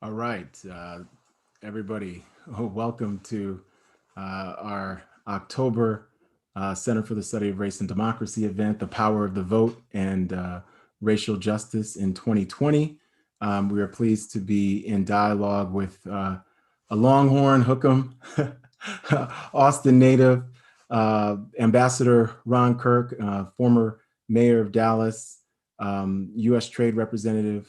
All right, everybody, welcome to our October Center for the Study of Race and Democracy event, The Power of the Vote and Racial Justice in 2020. We are pleased to be in dialogue with a Longhorn, Hookham, Austin native, Ambassador Ron Kirk, former mayor of Dallas, U.S. Trade Representative,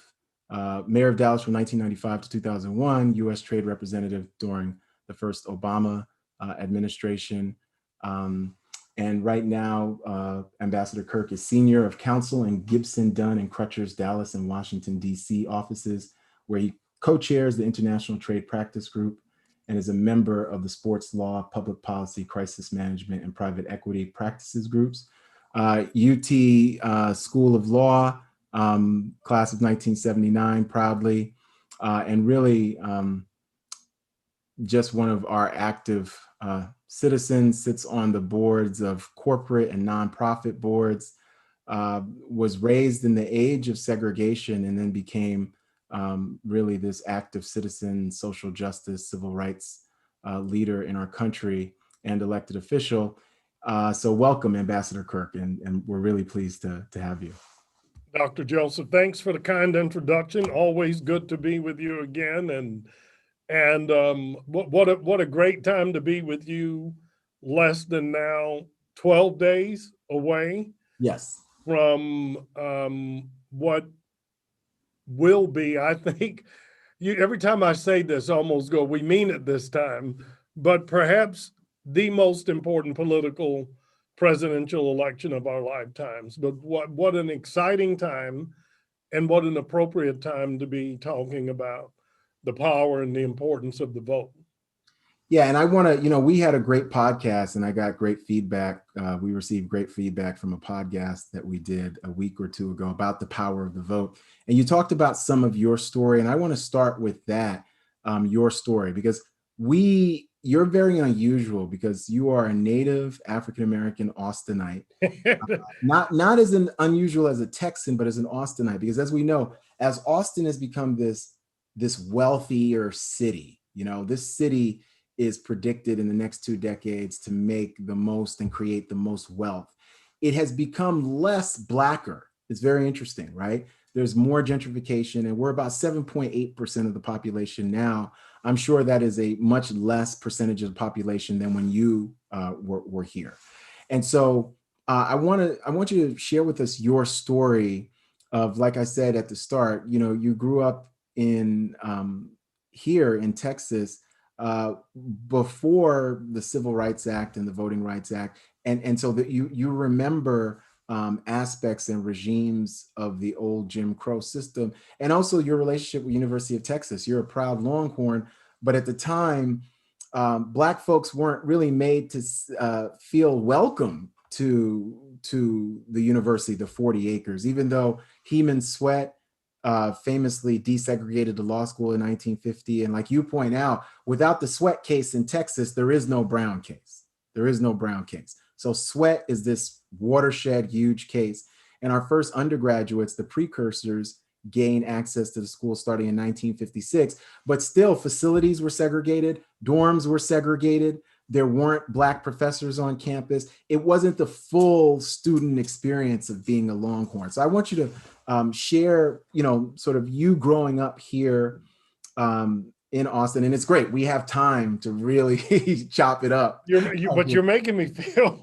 Mayor of Dallas from 1995 to 2001, U.S. Trade Representative during the first Obama administration. And right now, Ambassador Kirk is Senior of Counsel in Gibson, Dunn, and Crutcher's Dallas and Washington, D.C. offices, where he co-chairs the International Trade Practice Group and is a member of the Sports Law, Public Policy, Crisis Management, and Private Equity Practices Groups. UT School of Law, class of 1979, proudly, and really just one of our active citizens, sits on the boards of corporate and nonprofit boards, was raised in the age of segregation and then became really this active citizen, social justice, civil rights leader in our country and elected official. So welcome, Ambassador Kirk, and we're really pleased to have you. Dr. Joseph, thanks for the kind introduction. Always good to be with you again, and what a great time to be with you. Less than now 12 days away. Yes. From what will be, I think, every time I say this, I almost go, we mean it this time, but perhaps the most important political presidential election of our lifetimes. But what an exciting time, and what an appropriate time to be talking about the power and the importance of the vote. Yeah, and I want to, we had a great podcast and I got great feedback. We received great feedback from a podcast that we did a week or two ago about the power of the vote. And you talked about some of your story, and I want to start with that, your story, because you're very unusual because you are a native African-American Austinite, not as unusual as a Texan, but as an Austinite, because as we know, as Austin has become this wealthier city, this city is predicted in the next 2 decades to make the most and create the most wealth. It has become less Blacker. It's very interesting, right? There's more gentrification, and we're about 7.8% of the population now. I'm sure that is a much less percentage of the population than when you were here. And so I want you to share with us your story of, like I said at the start, you grew up in here in Texas before the Civil Rights Act and the Voting Rights Act. And so that you remember aspects and regimes of the old Jim Crow system, and also your relationship with University of Texas. You're a proud Longhorn, but at the time, Black folks weren't really made to feel welcome to the university, the 40 acres, even though Heman Sweat famously desegregated the law school in 1950. And like you point out, without the Sweat case in Texas, there is no Brown case. There is no Brown case. So Sweat is this watershed, huge case. And our first undergraduates, the precursors, gained access to the school starting in 1956. But still, facilities were segregated, dorms were segregated. There weren't Black professors on campus. It wasn't the full student experience of being a Longhorn. So I want you to share, sort of you growing up here in Austin. And it's great. We have time to really chop it up. But you're making me feel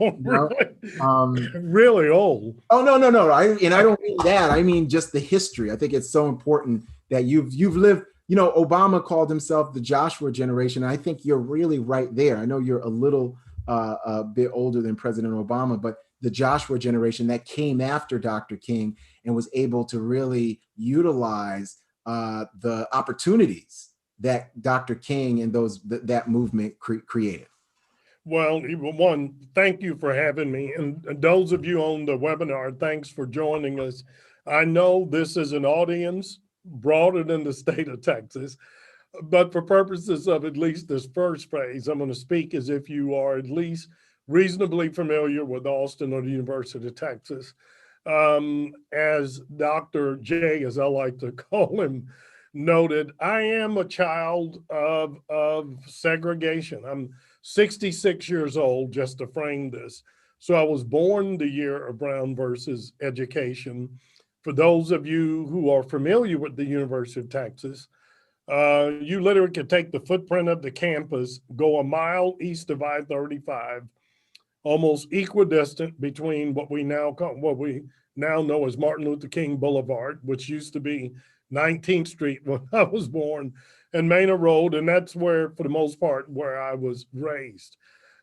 really old. Oh, no. I don't mean that. I mean just the history. I think it's so important that you've lived. Obama called himself the Joshua generation. I think you're really right there. I know you're a little a bit older than President Obama, but the Joshua generation that came after Dr. King and was able to really utilize the opportunities that Dr. King and that movement created. Well, one, thank you for having me. And those of you on the webinar, thanks for joining us. I know this is an audience broader than the state of Texas, but for purposes of at least this first phase, I'm going to speak as if you are at least reasonably familiar with Austin or the University of Texas. As Dr. J, as I like to call him, noted, I am a child of segregation. I'm 66 years old, just to frame this. So I was born the year of Brown versus education. For those of you who are familiar with the University of Texas, you literally could take the footprint of the campus, go a mile east of I-35, almost equidistant between what we now know as Martin Luther King Boulevard, which used to be 19th Street when I was born, and Manor Road, and that's where, for the most part, where I was raised.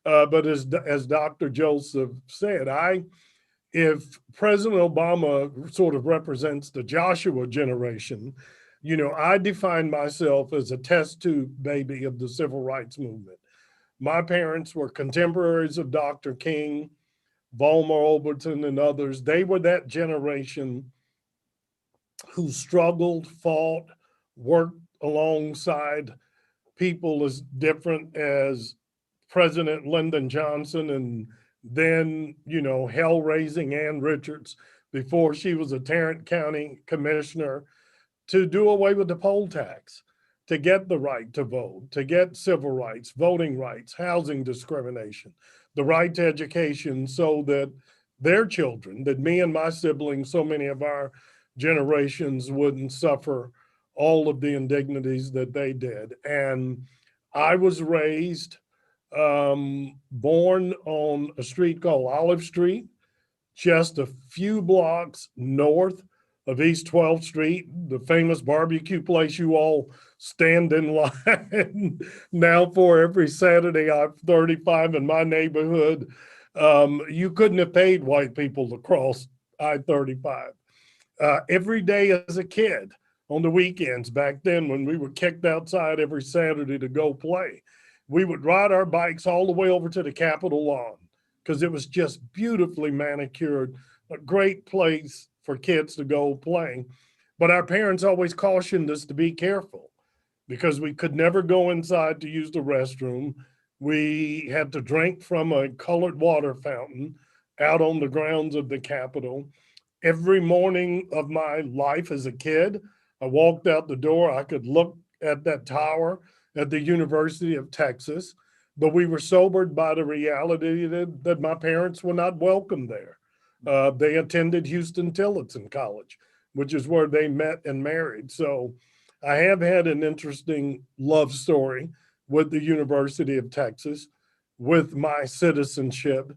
But as Dr. Joseph said, if President Obama sort of represents the Joshua generation, I define myself as a test tube baby of the civil rights movement. My parents were contemporaries of Dr. King, Volmer Overton, and others. They were that generation who struggled, fought, worked alongside people as different as President Lyndon Johnson and then, hell raising Ann Richards before she was a Tarrant County commissioner to do away with the poll tax, to get the right to vote, to get civil rights, voting rights, housing discrimination, the right to education so that their children, that me and my siblings, so many of our generations wouldn't suffer all of the indignities that they did. And I was raised, born on a street called Olive Street, just a few blocks north of East 12th Street, the famous barbecue place you all stand in line now for every Saturday. I'm 35 in my neighborhood. You couldn't have paid white people to cross I-35. Every day as a kid on the weekends back then when we were kicked outside every Saturday to go play, we would ride our bikes all the way over to the Capitol lawn because it was just beautifully manicured, a great place for kids to go play. But our parents always cautioned us to be careful because we could never go inside to use the restroom. We had to drink from a colored water fountain out on the grounds of the Capitol. Every morning of my life as a kid, I walked out the door, I could look at that tower at the University of Texas, but we were sobered by the reality that my parents were not welcome there. They attended Houston Tillotson College, which is where they met and married. So I have had an interesting love story with the University of Texas, with my citizenship.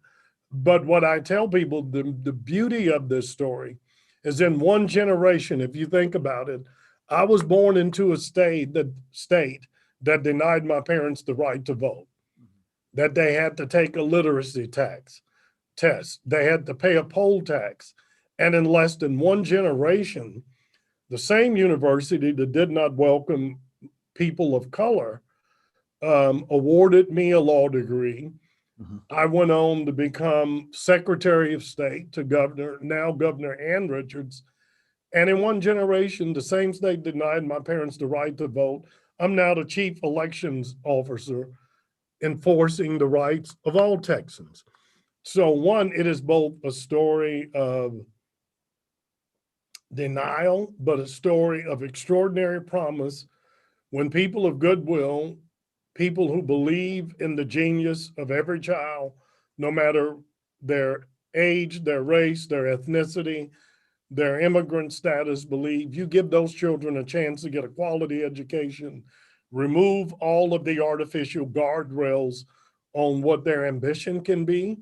But what I tell people, the beauty of this story is in one generation, if you think about it, I was born into a state that denied my parents the right to vote, that they had to take a literacy test, they had to pay a poll tax. And in less than one generation, the same university that did not welcome people of color awarded me a law degree. Mhm. I went on to become Secretary of State to now Governor Ann Richards. And in one generation, the same state denied my parents the right to vote. I'm now the chief elections officer enforcing the rights of all Texans. So, one, it is both a story of denial, but a story of extraordinary promise when people of goodwill, people who believe in the genius of every child, no matter their age, their race, their ethnicity, their immigrant status, believe you give those children a chance to get a quality education, remove all of the artificial guardrails on what their ambition can be,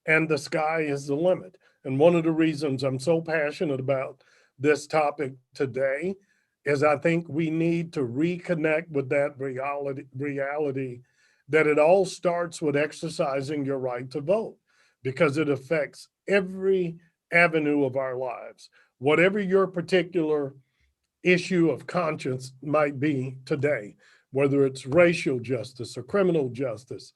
and the sky is the limit. And one of the reasons I'm so passionate about this topic today is I think we need to reconnect with that reality that it all starts with exercising your right to vote because it affects every avenue of our lives. Whatever your particular issue of conscience might be today, whether it's racial justice or criminal justice,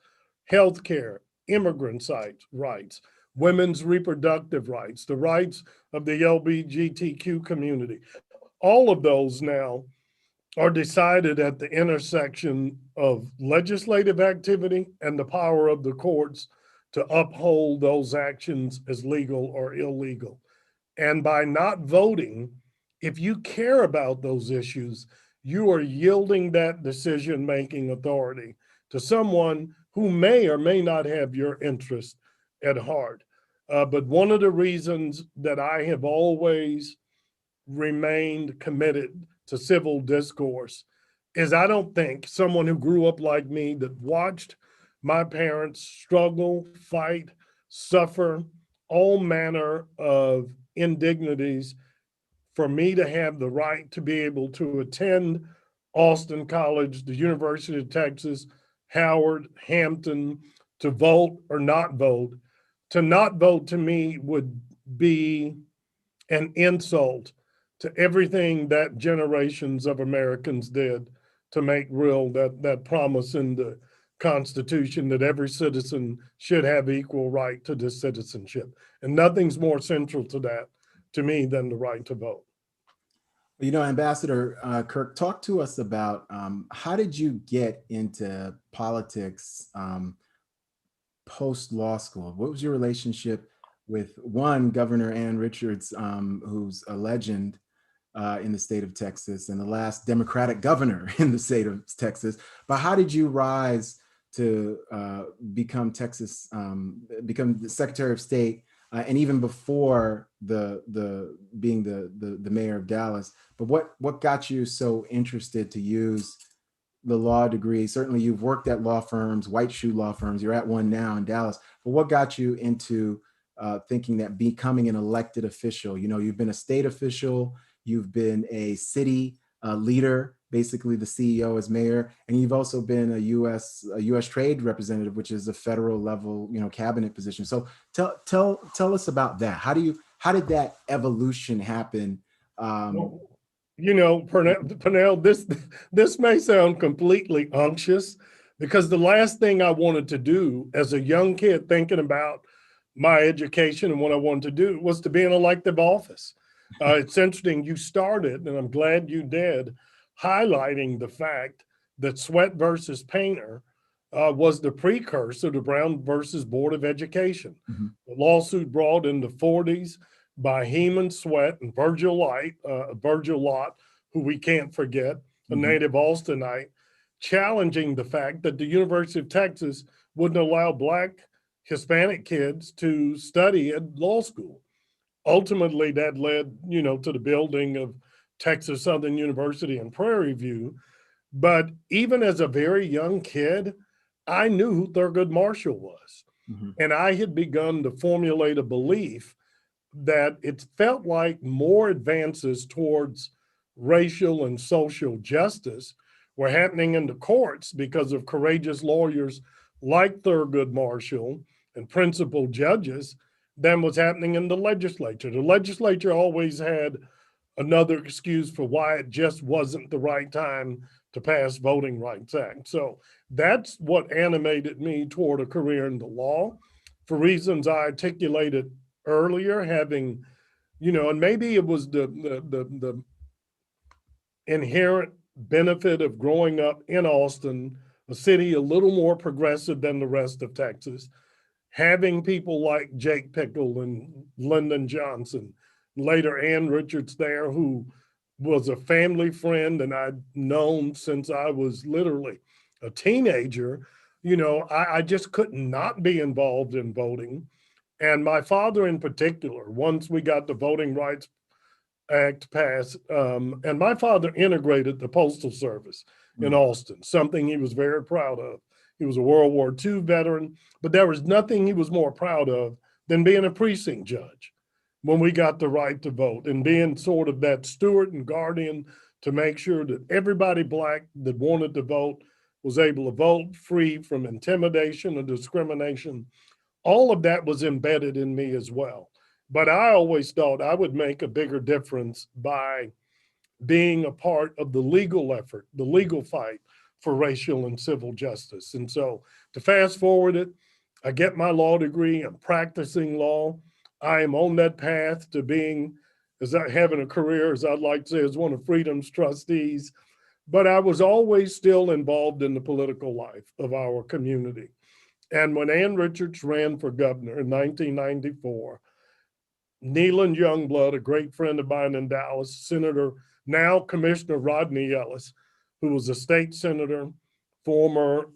healthcare, immigrant rights, women's reproductive rights, the rights of the LGBTQ community. All of those now are decided at the intersection of legislative activity and the power of the courts to uphold those actions as legal or illegal. And by not voting, if you care about those issues, you are yielding that decision-making authority to someone who may or may not have your interest at heart. But one of the reasons that I have always remained committed to civil discourse is I don't think someone who grew up like me that watched my parents struggle, fight, suffer all manner of indignities for me to have the right to be able to attend Austin College, the University of Texas, Howard, Hampton, to vote or not vote. To not vote to me would be an insult to everything that generations of Americans did to make real that promise in the Constitution that every citizen should have equal right to this citizenship. And nothing's more central to that to me than the right to vote. Ambassador Kirk, talk to us about how did you get into politics post law school? What was your relationship with one Governor Ann Richards, who's a legend in the state of Texas and the last Democratic governor in the state of Texas? But how did you rise to become become the Secretary of State, and even before being the mayor of Dallas? But what got you so interested to use the law degree? Certainly, you've worked at law firms, white shoe law firms. You're at one now in Dallas. But what got you into thinking that becoming an elected official? You've been a state official, you've been a city leader, basically the CEO as mayor, and you've also been a U.S. trade representative, which is a federal level, cabinet position. So tell us about that. How did that evolution happen? Well, Pernell, this may sound completely unctuous because the last thing I wanted to do as a young kid thinking about my education and what I wanted to do was to be in elective office. It's interesting you started, and I'm glad you did, highlighting the fact that Sweat versus Painter was the precursor to Brown versus Board of Education. Mhm. The lawsuit brought in the 40s by Heman Sweat and Virgil Lott, who we can't forget, a Mhm. native Austinite, challenging the fact that the University of Texas wouldn't allow Black Hispanic kids to study at law school. Ultimately, that led, to the building of Texas Southern University in Prairie View. But even as a very young kid, I knew who Thurgood Marshall was. Mhm. And I had begun to formulate a belief that it felt like more advances towards racial and social justice were happening in the courts because of courageous lawyers like Thurgood Marshall and principal judges than was happening in the legislature. The legislature always had another excuse for why it just wasn't the right time to pass Voting Rights Act. So that's what animated me toward a career in the law for reasons I articulated earlier, having, and maybe it was the inherent benefit of growing up in Austin, a city a little more progressive than the rest of Texas, having people like Jake Pickle and Lyndon Johnson, later Ann Richards there, who was a family friend and I'd known since I was literally a teenager. I just could not be involved in voting. And my father in particular, once we got the Voting Rights Act passed, and my father integrated the Postal Service in Mhm. Austin, something he was very proud of. He was a World War II veteran, but there was nothing he was more proud of than being a precinct judge when we got the right to vote and being sort of that steward and guardian to make sure that everybody Black that wanted to vote was able to vote free from intimidation or discrimination. All of that was embedded in me as well. But I always thought I would make a bigger difference by being a part of the legal effort, the legal fight for racial and civil justice. And so to fast forward it, I get my law degree, I'm practicing law. I am on that path to being, as I having a career, as I'd like to say, as one of Freedom's trustees. But I was always still involved in the political life of our community. And when Ann Richards ran for governor in 1994, Neland Youngblood, a great friend of mine in Dallas, Senator Now Commissioner Rodney Ellis, who was a state senator, former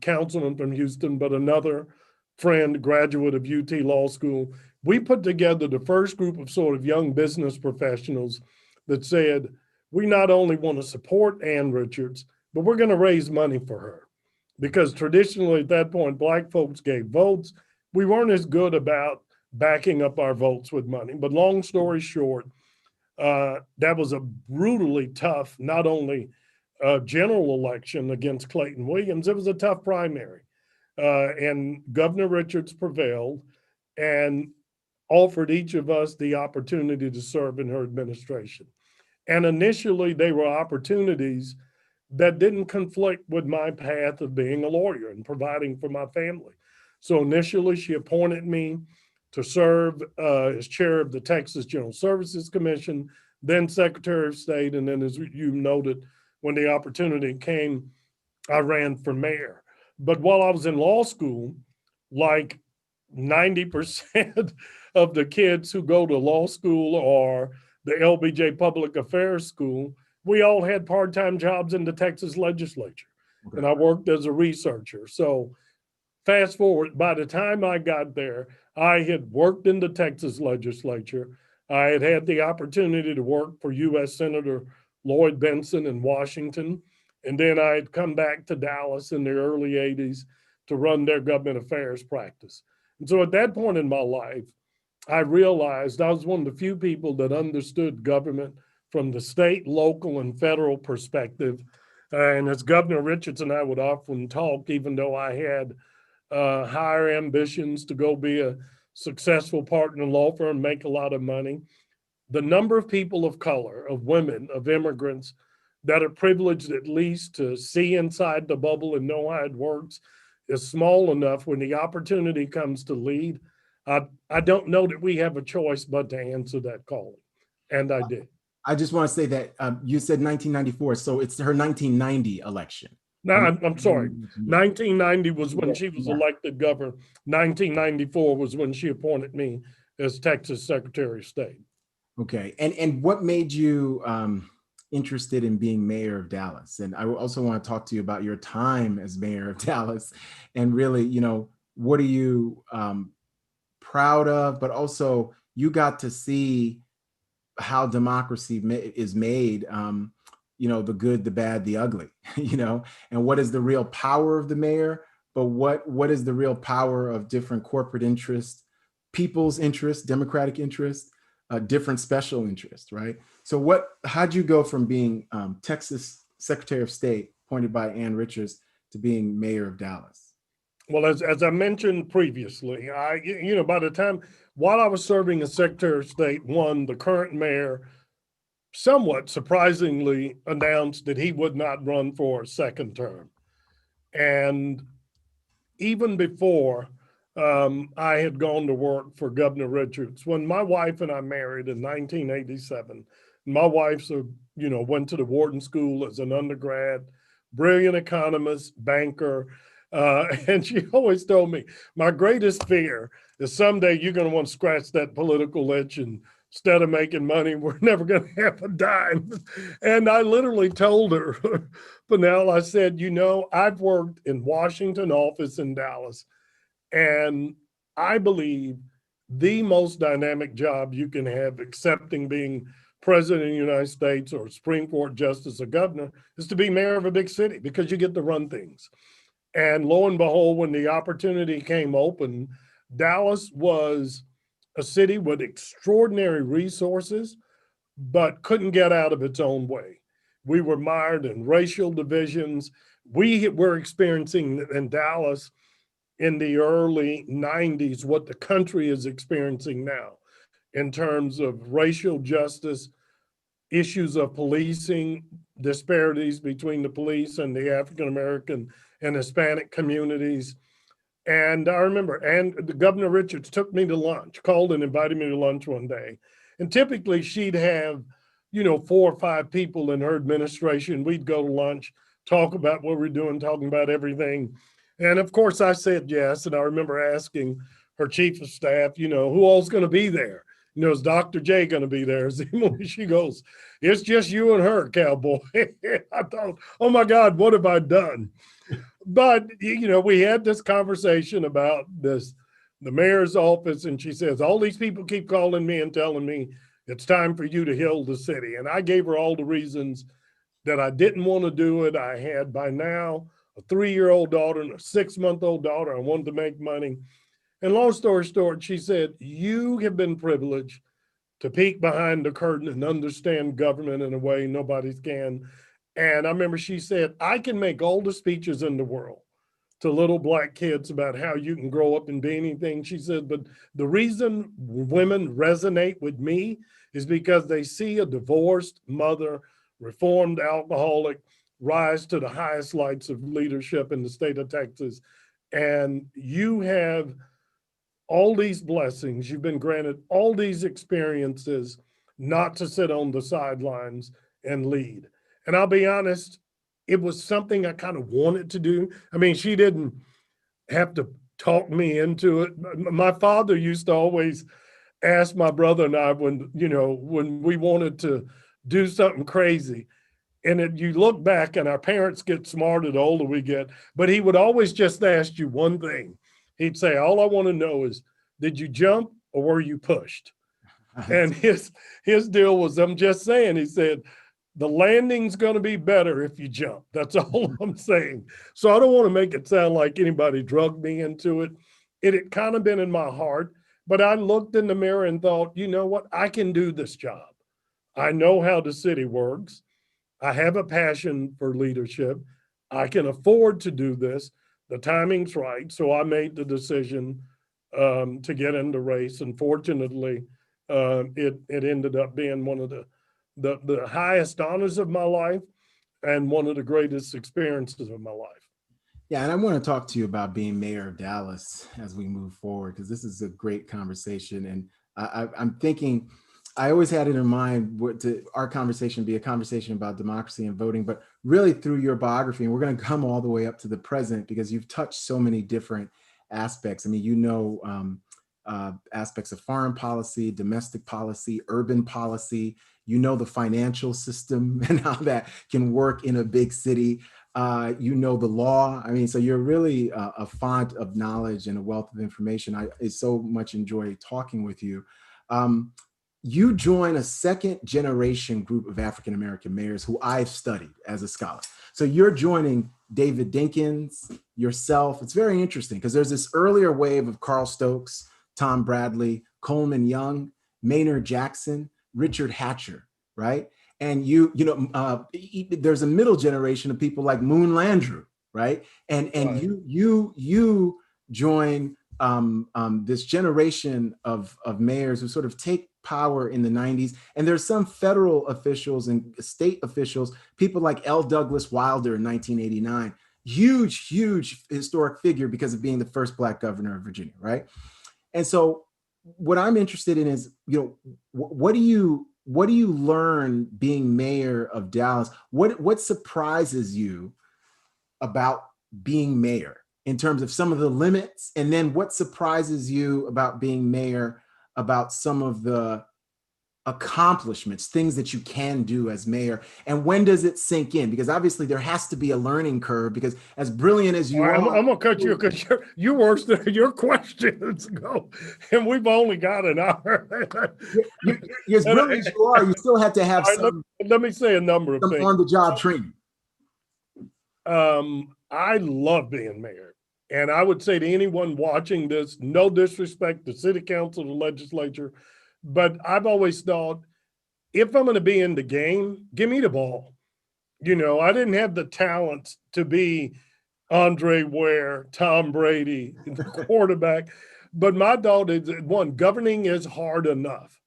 councilman from Houston, but another friend, graduate of UT Law School. We put together the first group of sort of young business professionals that said, we not only want to support Ann Richards, but we're going to raise money for her. Because traditionally at that point, Black folks gave votes. We weren't as good about backing up our votes with money. But long story short, that was a brutally tough, not only general election against Clayton Williams, it was a tough primary. And Governor Richards prevailed and offered each of us the opportunity to serve in her administration. And initially, they were opportunities that didn't conflict with my path of being a lawyer and providing for my family. So initially, she appointed me to serve as chair of the Texas General Services Commission, then Secretary of State, and then, as you noted, when the opportunity came, I ran for mayor. But while I was in law school, like 90% of the kids who go to law school or the LBJ Public Affairs School, we all had part-time jobs in the Texas legislature. Okay. And I worked as a researcher. So fast forward, by the time I got there, I had worked in the Texas legislature. I had had the opportunity to work for U.S. Senator Lloyd Benson in Washington. And then I had come back to Dallas in the early 80s to run their government affairs practice. And so at that point in my life, I realized I was one of the few people that understood government from the state, local, and federal perspective. And as Governor Richards and I would often talk, even though I had higher ambitions to go be a successful partner in law firm, make a lot of money, the number of people of color, of women, of immigrants that are privileged at least to see inside the bubble and know how it works is small enough when the opportunity comes to lead. I don't know that we have a choice but to answer that calling. And I did. I just want to say that you said 1994, so it's her 1990 election. No, I'm sorry. 1990 was when she was elected governor. 1994 was when she appointed me as Texas Secretary of State. Okay. And what made you interested in being mayor of Dallas? And I also want to talk to you about your time as mayor of Dallas and really, what are you proud of, but also you got to see how democracy is made, the good, the bad, the ugly, and what is the real power of the mayor, but what is the real power of different corporate interests, people's interests, democratic interests, different special interests, right? So how'd you go from being Texas Secretary of State appointed by Ann Richards to being mayor of Dallas? Well, as I mentioned previously, by the time, while I was serving as Secretary of State, the current mayor somewhat surprisingly announced that he would not run for a second term. And even before I had gone to work for Governor Richards, when my wife and I married in 1987, my wife, went to the Wharton School as an undergrad, brilliant economist, banker. And she always told me, my greatest fear is someday you're going to want to scratch that political itch, and instead of making money, we're never going to have a dime. And I literally told her, Panel, I said, I've worked in Washington office in Dallas, and I believe the most dynamic job you can have, excepting being president of the United States or Supreme Court justice or governor, is to be mayor of a big city because you get to run things. And lo and behold, when the opportunity came open, Dallas was a city with extraordinary resources, but couldn't get out of its own way. We were mired in racial divisions. We were experiencing in Dallas in the early 90s what the country is experiencing now in terms of racial justice, issues of policing, disparities between the police and the African American and Hispanic communities. And I remember, and the Governor Richards took me to lunch, called and invited me to lunch one day. And typically she'd have, 4 or 5 people in her administration. We'd go to lunch, talk about what we're doing, talking about everything. And of course I said yes. And I remember asking her chief of staff, who all's going to be there? Is Dr. J going to be there? She goes, it's just you and her, cowboy. I thought, oh my God, what have I done? But, we had this conversation about the mayor's office, and she says, all these people keep calling me and telling me it's time for you to heal the city. And I gave her all the reasons that I didn't want to do it. I had by now a 3-year-old daughter and a 6-month-old daughter. I wanted to make money. And long story short, she said, you have been privileged to peek behind the curtain and understand government in a way nobody can. And I remember she said, I can make all the speeches in the world to little black kids about how you can grow up and be anything. She said, but the reason women resonate with me is because they see a divorced mother, reformed alcoholic, rise to the highest lights of leadership in the state of Texas. And you have all these blessings. You've been granted all these experiences not to sit on the sidelines and lead. And I'll be honest, it was something I kind of wanted to do. I mean, she didn't have to talk me into it. My father used to always ask my brother and I when we wanted to do something crazy. And you look back and our parents get smarter the older we get, but he would always just ask you one thing. He'd say, all I want to know is, did you jump or were you pushed? And his deal was, I'm just saying, he said, the landing's going to be better if you jump. That's all I'm saying. So I don't want to make it sound like anybody drugged me into it. It had kind of been in my heart, but I looked in the mirror and thought, you know what? I can do this job. I know how the city works. I have a passion for leadership. I can afford to do this. The timing's right. So I made the decision to get in the race. And fortunately, it ended up being one of the highest honors of my life and one of the greatest experiences of my life. Yeah, and I want to talk to you about being mayor of Dallas as we move forward, because this is a great conversation. And I'm thinking, I always had it in mind our conversation be a conversation about democracy and voting, but really through your biography, and we're going to come all the way up to the present because you've touched so many different aspects. I mean, aspects of foreign policy, domestic policy, urban policy. The financial system and how that can work in a big city. The law. I mean, so you're really a font of knowledge and a wealth of information. I so much enjoy talking with you. You join a second generation group of African American mayors who I've studied as a scholar. So you're joining David Dinkins, yourself. It's very interesting because there's this earlier wave of Carl Stokes, Tom Bradley, Coleman Young, Maynard Jackson, Richard Hatcher, right? And there's a middle generation of people like Moon Landrieu, right? And Right. you join this generation of mayors who sort of take power in the 90s. And there's some federal officials and state officials, people like L. Douglas Wilder in 1989, huge historic figure because of being the first Black governor of Virginia, right? And so what I'm interested in is, what do you learn being mayor of Dallas? What surprises you about being mayor in terms of some of the limits? And then what surprises you about being mayor about some of the accomplishments, things that you can do as mayor? And when does it sink in? Because obviously there has to be a learning curve, because as brilliant as All you right, are, I'm gonna cut you because you worse than your questions go, and we've only got an hour. you're as brilliant as you are, you still have to have All right, let me say a number of some things. on-the-job training. I love being mayor. And I would say to anyone watching this, no disrespect to city council, the legislature, but I've always thought if I'm going to be in the game, give me the ball. I didn't have the talents to be Andre Ware, Tom Brady, the quarterback, but my thought is one, governing is hard enough.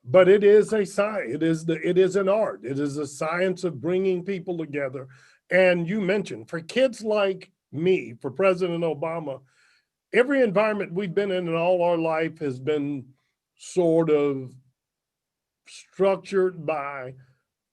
But it is a science. It is an art. It is a science of bringing people together. And you mentioned for kids like me, for President Obama, every environment we've been in all our life has been sort of structured by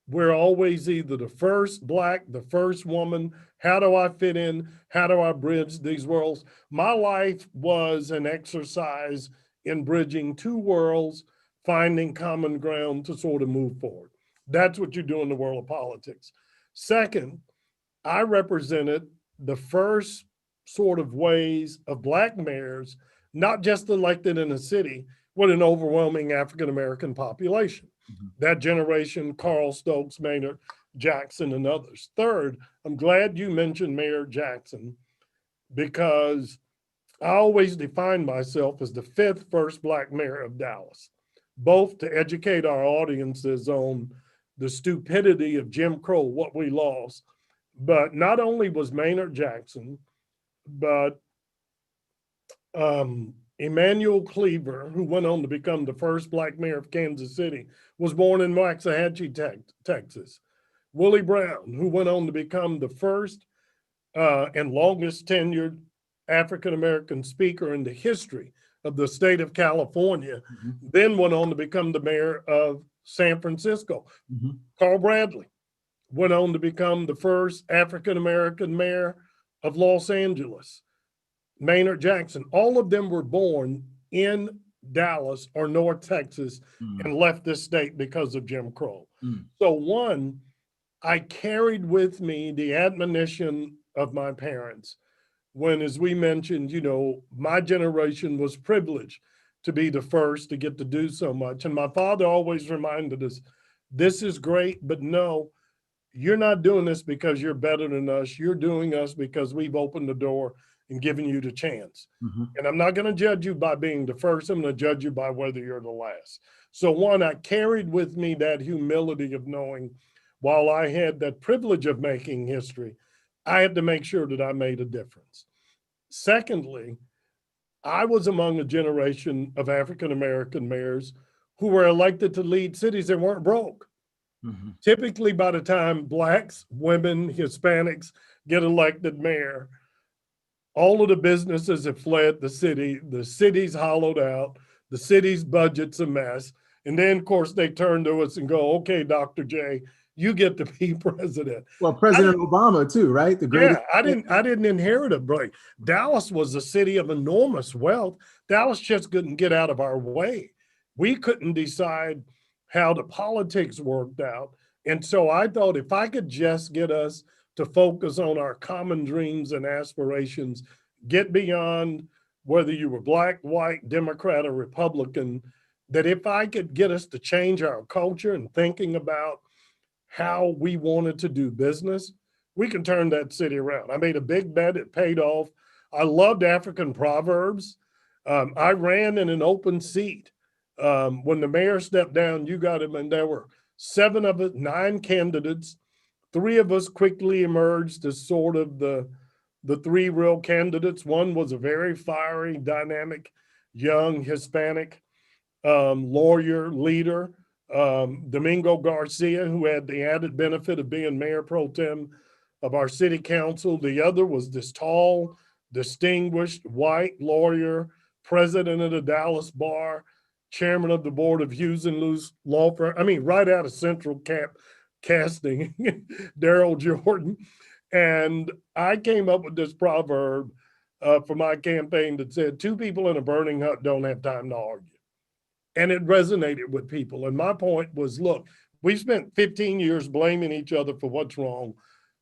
we're always either the first Black, the first woman. How do I fit in? How do I bridge these worlds? My life was an exercise in bridging two worlds finding common ground to sort of move forward. That's what you do in the world of politics. Second, I represented the first sort of ways of black mayors, not just elected in a city, with an overwhelming African American population. Mhm. That generation, Carl Stokes, Maynard Jackson, and others. Third, I'm glad you mentioned Mayor Jackson because I always define myself as the fifth first black mayor of Dallas, both to educate our audiences on the stupidity of Jim Crow, what we lost. But not only was Maynard Jackson, but Emmanuel Cleaver, who went on to become the first black mayor of Kansas City, was born in Waxahachie, Texas. Willie Brown, who went on to become the first and longest tenured African American speaker in the history of the state of California, Mhm. then went on to become the mayor of San Francisco. Mhm. Carl Bradley went on to become the first African American mayor of Los Angeles. Maynard Jackson, all of them were born in Dallas or North Texas Mm. and left this state because of Jim Crow. Mm. So, one, I carried with me the admonition of my parents when, as we mentioned, my generation was privileged to be the first to get to do so much. And my father always reminded us, this is great, but no, you're not doing this because you're better than us. You're doing us because we've opened the door and given you the chance. Mhm. And I'm not going to judge you by being the first. I'm going to judge you by whether you're the last. So, one, I carried with me that humility of knowing while I had that privilege of making history, I had to make sure that I made a difference. Secondly, I was among a generation of African American mayors who were elected to lead cities that weren't broke. Mhm. Typically, by the time blacks, women, Hispanics get elected mayor, all of the businesses have fled the city's hollowed out, the city's budget's a mess. And then, of course, they turn to us and go, okay, Dr. J, you get to be president. Well, I President didn't, Obama too, right? The yeah, greatest. I didn't inherit a break. Dallas was a city of enormous wealth. Dallas just couldn't get out of our way. We couldn't decide how the politics worked out. And so I thought if I could just get us to focus on our common dreams and aspirations, get beyond whether you were black, white, Democrat, or Republican, that if I could get us to change our culture and thinking about how we wanted to do business, we can turn that city around. I made a big bet, it paid off. I loved African proverbs. I ran in an open seat. When the mayor stepped down, you got him, and there were seven of us, nine candidates. Three of us quickly emerged as sort of the three real candidates. One was a very fiery, dynamic, young Hispanic lawyer, leader, Domingo Garcia, who had the added benefit of being mayor pro tem of our city council. The other was this tall, distinguished white lawyer, president of the Dallas Bar, chairman of the board of Hughes and Lewis Law Firm. I mean, right out of Central Casting, Daryl Jordan. And I came up with this proverb for my campaign that said, two people in a burning hut don't have time to argue. And it resonated with people. And my point was, look, we spent 15 years blaming each other for what's wrong.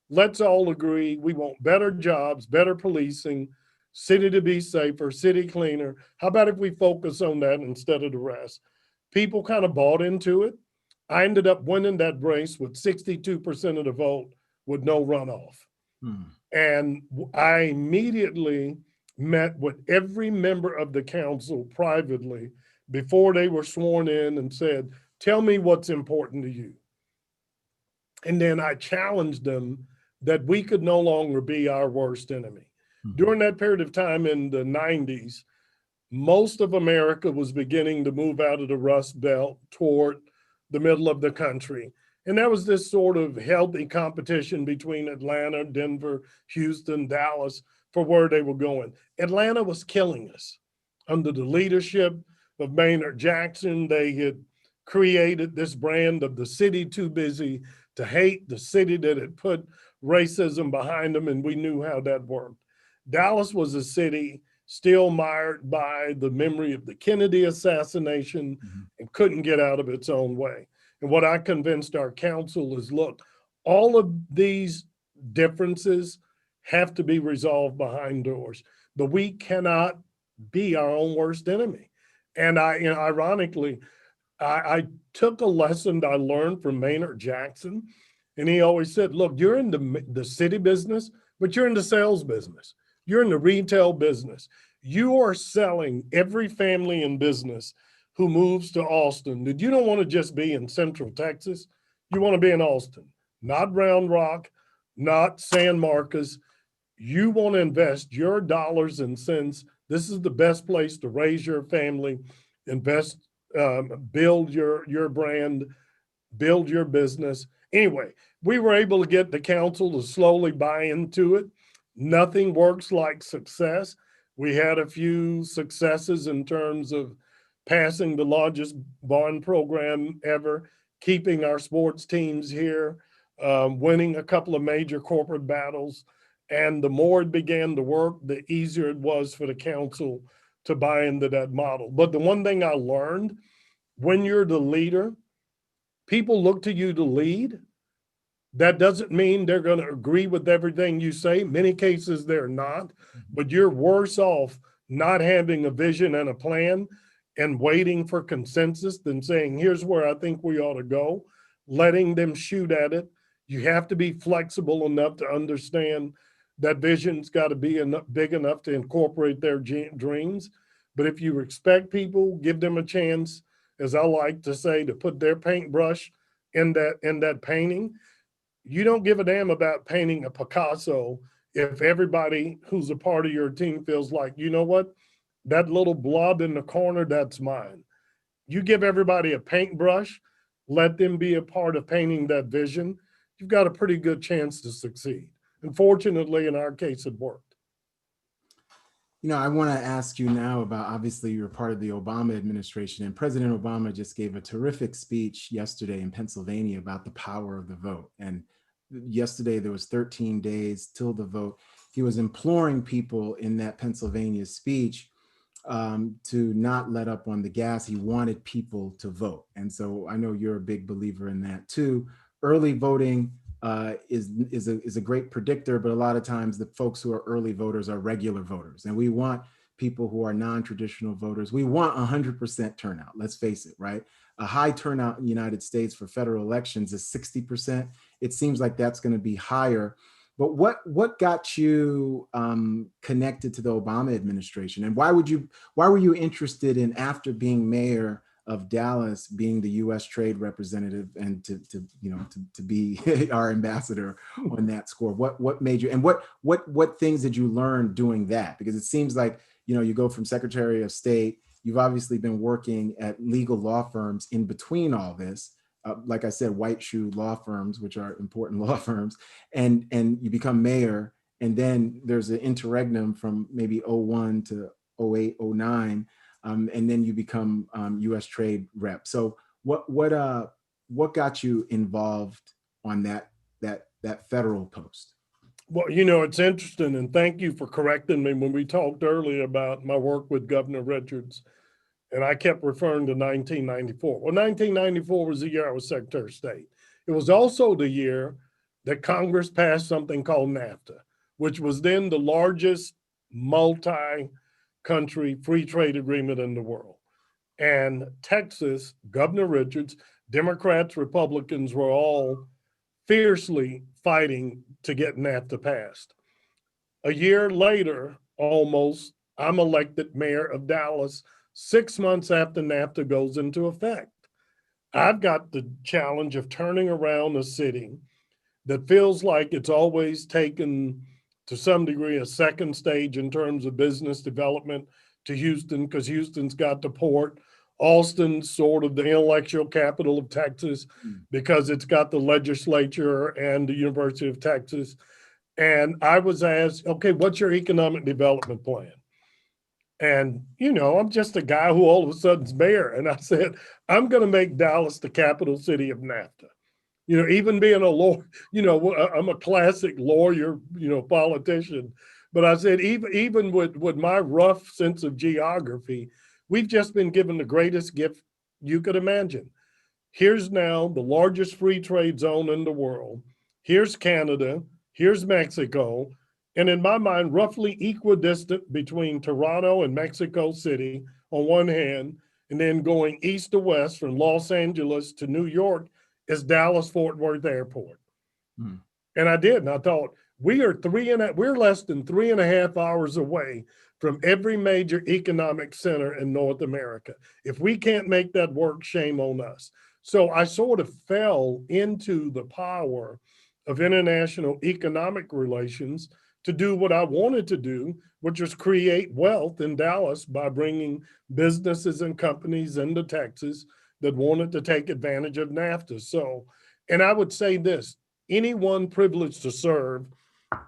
Let's all agree we want better jobs, better policing, city to be safer, city cleaner. How about if we focus on that instead of the rest? People kind of bought into it. I ended up winning that race with 62% of the vote with no runoff. Mm. And I immediately met with every member of the council privately before they were sworn in and said, tell me what's important to you. And then I challenged them that we could no longer be our worst enemy. Mhm. During that period of time in the 90s, most of America was beginning to move out of the Rust Belt toward the middle of the country. And there was this sort of healthy competition between Atlanta, Denver, Houston, Dallas for where they were going. Atlanta was killing us. Under the leadership of Maynard Jackson, they had created this brand of the city too busy to hate, the city that had put racism behind them, and we knew how that worked. Dallas was a city still mired by the memory of the Kennedy assassination Mhm. and couldn't get out of its own way. And what I convinced our council is, look, all of these differences have to be resolved behind doors, but we cannot be our own worst enemy. And ironically, I took a lesson that I learned from Maynard Jackson, and he always said, "Look, you're in the city business, but you're in the sales business. You're in the retail business. You are selling every family in business who moves to Austin that you don't want to just be in Central Texas. You want to be in Austin, not Round Rock, not San Marcos. You want to invest your dollars and cents. This is the best place to raise your family, invest, build your brand, build your business." Anyway, we were able to get the council to slowly buy into it. Nothing works like success. We had a few successes in terms of passing the largest bond program ever, keeping our sports teams here, winning a couple of major corporate battles. And the more it began to work, the easier it was for the council to buy into that model. But the one thing I learned, when you're the leader, people look to you to lead. That doesn't mean they're going to agree with everything you say. Many cases they're not, but you're worse off not having a vision and a plan and waiting for consensus than saying, here's where I think we ought to go, letting them shoot at it. You have to be flexible enough to understand that vision's got to be big enough to incorporate their dreams. But if you respect people, give them a chance, as I like to say, to put their paintbrush in that painting. You don't give a damn about painting a Picasso if everybody who's a part of your team feels like, you know what, that little blob in the corner, that's mine. You give everybody a paintbrush, let them be a part of painting that vision. You've got a pretty good chance to succeed. And fortunately, in our case, it worked. I want to ask you now about, obviously, you're part of the Obama administration, and President Obama just gave a terrific speech yesterday in Pennsylvania about the power of the vote. And yesterday, there was 13 days till the vote. He was imploring people in that Pennsylvania speech to not let up on the gas. He wanted people to vote. And so I know you're a big believer in that too. Early voting is a great predictor, but a lot of times the folks who are early voters are regular voters, and we want people who are non-traditional voters. We want 100% turnout. Let's face it, right? A high turnout in the United States for federal elections is 60%. It seems like that's going to be higher. But what got you connected to the Obama administration, and why were you interested in, after being mayor of Dallas, being the U.S. trade representative and to be our ambassador on that score? What made you, and what things did you learn doing that? Because it seems like you go from Secretary of State. You've obviously been working at legal law firms in between all this. Like I said, white shoe law firms, which are important law firms, and you become mayor, and then there's an interregnum from maybe '01 to '08, '09, and then you become U.S. trade rep. So what got you involved on that federal post? Well, it's interesting, and thank you for correcting me when we talked earlier about my work with Governor Richards. And I kept referring to 1994. Well, 1994 was the year I was Secretary of State. It was also the year that Congress passed something called NAFTA, which was then the largest multi-country free trade agreement in the world. And Texas, Governor Richards, Democrats, Republicans were all fiercely fighting to get NAFTA passed. A year later, almost, I'm elected mayor of Dallas 6 months after NAFTA goes into effect. I've got the challenge of turning around a city that feels like it's always taken, to some degree, a second stage in terms of business development, to Houston, because Houston's got the port. Austin's sort of the intellectual capital of Texas because it's got the legislature and the University of Texas. And I was asked, okay, what's your economic development plan? And, I'm just a guy who all of a sudden's mayor. And I said, I'm going to make Dallas the capital city of NAFTA. Even being a lawyer, I'm a classic lawyer, politician. But I said, even with my rough sense of geography, we've just been given the greatest gift you could imagine. Here's now the largest free trade zone in the world. Here's Canada. Here's Mexico. And in my mind, roughly equidistant between Toronto and Mexico City on one hand, and then going east to west from Los Angeles to New York is Dallas Fort Worth Airport. Hmm. And I did. And I thought, we're less than 3.5 hours away from every major economic center in North America. If we can't make that work, shame on us. So I sort of fell into the power of international economic relations to do what I wanted to do, which was create wealth in Dallas by bringing businesses and companies into Texas that wanted to take advantage of NAFTA. So, and I would say this, anyone privileged to serve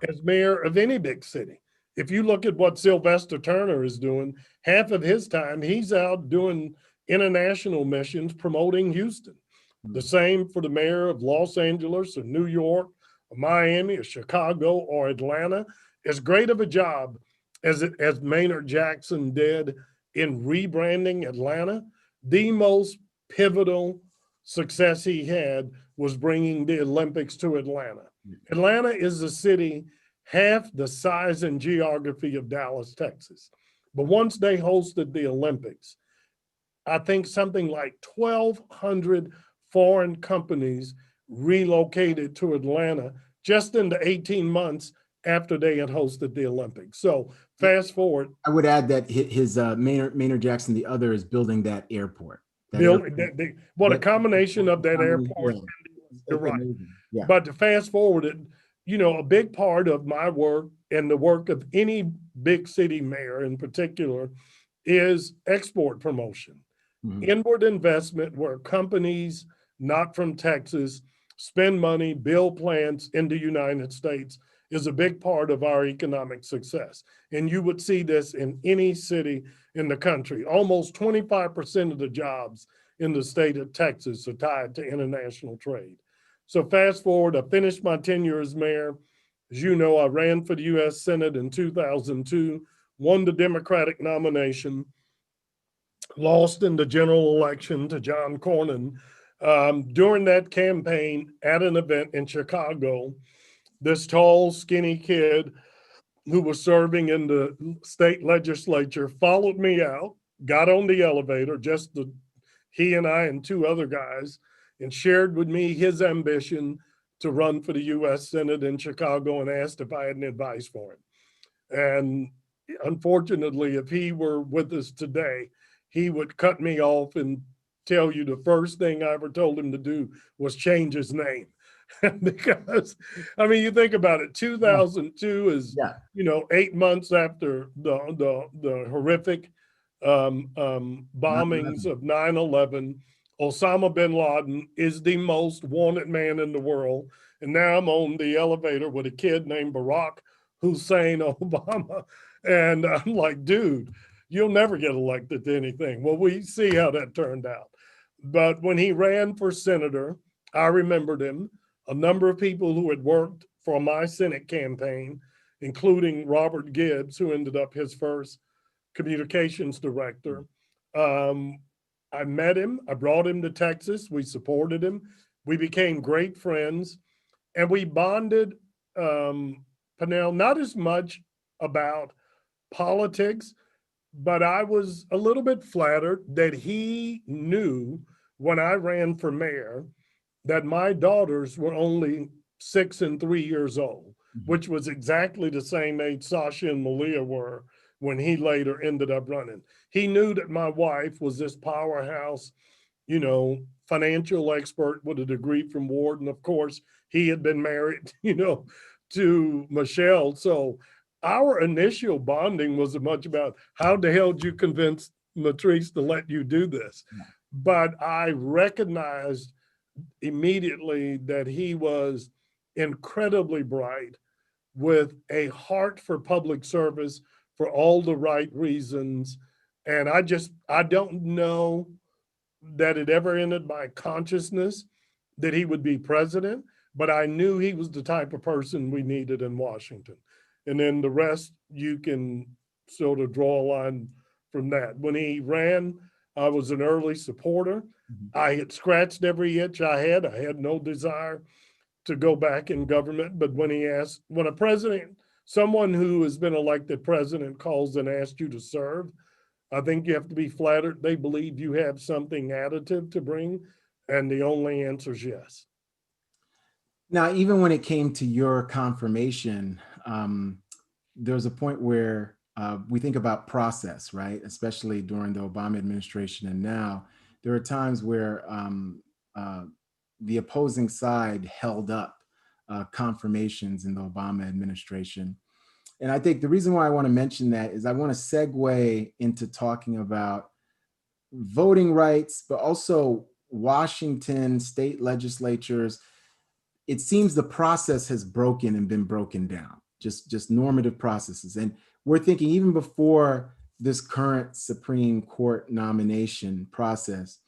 as mayor of any big city. If you look at what Sylvester Turner is doing, half of his time he's out doing international missions promoting Houston. The Hmm. same for the mayor of Los Angeles or New York or Miami or Chicago or Atlanta. As great of a job as Maynard Jackson did in rebranding Atlanta, the most pivotal success he had was bringing the Olympics to Atlanta. Atlanta is a city half the size and geography of Dallas, Texas. But once they hosted the Olympics, I think something like 1,200 foreign companies relocated to Atlanta just in the 18 months after they had hosted the Olympics. So fast forward, I would add that his Maynard Jackson, the other, is building that airport. That Bill, airport. what a That combination of that yeah, airport. You're right. amazing. Yeah. But to fast forward it, a big part of my work and the work of any big city mayor in particular is export promotion, Mhm. inward investment where companies not from Texas spend money, build plants in the United States is a big part of our economic success. And you would see this in any city in the country. Almost 25% of the jobs in the state of Texas are tied to international trade. So fast forward, I finished my tenure as mayor. As you know, I ran for the US Senate in 2002, won the Democratic nomination, lost in the general election to John Cornyn. During that campaign at an event in Chicago, this tall, skinny kid who was serving in the state legislature followed me out, got on the elevator, he and I and two other guys, and shared with me his ambition to run for the U.S. Senate in Chicago and asked if I had any advice for him. And unfortunately, if he were with us today, he would cut me off and tell you the first thing I ever told him to do was change his name. Because, I mean, you think about it, Yeah. 2002 is, Yeah. 8 months after the horrific Not bombings 11. of 9/11. Osama bin Laden is the most wanted man in the world. And now I'm on the elevator with a kid named Barack Hussein Obama. And I'm like, dude, you'll never get elected to anything. Well, we see how that turned out. But when he ran for senator, I remembered him. A number of people who had worked for my Senate campaign, including Robert Gibbs, who ended up his first communications director. Um, I met him. I brought him to Texas. We supported him. We became great friends, and we bonded. Pernell, not as much about politics, but I was a little bit flattered that he knew when I ran for mayor that my daughters were only 6 and 3 years old, Mhm. which was exactly the same age Sasha and Malia were when he later ended up running. He knew that my wife was this powerhouse, financial expert with a degree from Wharton. Of course, he had been married, to Michelle. So our initial bonding was as much about how the hell did you convince Matrice to let you do this? But I recognized immediately that he was incredibly bright with a heart for public service for all the right reasons. And I don't know that it ever entered my consciousness that he would be president, but I knew he was the type of person we needed in Washington. and then the rest you can sort of draw a line from that. When he ran, I was an early supporter. Mhm. I had scratched every itch I had. I had no desire to go back in government. But when a president, someone who has been elected president calls and asks you to serve, I think you have to be flattered. They believe you have something additive to bring. And the only answer is yes. Now, even when it came to your confirmation, there's a point where we think about process, right? Especially during the Obama administration and now, there are times where uh, the opposing side held up confirmations in the Obama administration. And I think the reason why I want to mention that is I want to segue into talking about voting rights, but also Washington state legislatures. It seems the process has broken and been broken down, just normative processes. And we're thinking even before this current Supreme Court nomination process,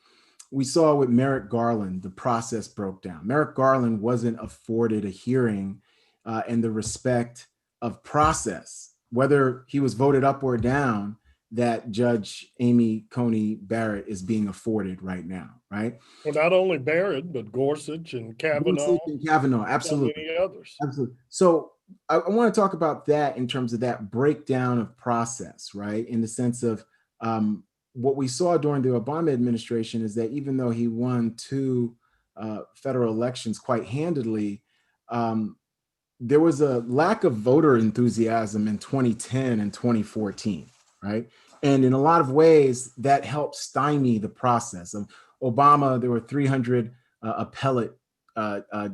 we saw with Merrick Garland, the process broke down. Merrick Garland wasn't afforded a hearing and the respect of process, whether he was voted up or down, that Judge Amy Coney Barrett is being afforded right now, right? Well, not only Barrett, but Gorsuch and Kavanaugh, Gorsuch and Kavanaugh, so absolutely. many others. Absolutely. So I want to talk about that in terms of that breakdown of process, right? In the sense of what we saw during the Obama administration is that even though he won two federal elections quite handedly, um, there was a lack of voter enthusiasm in 2010 and 2014, right? And in a lot of ways, that helped stymie the process. Of Obama, there were 300 appellate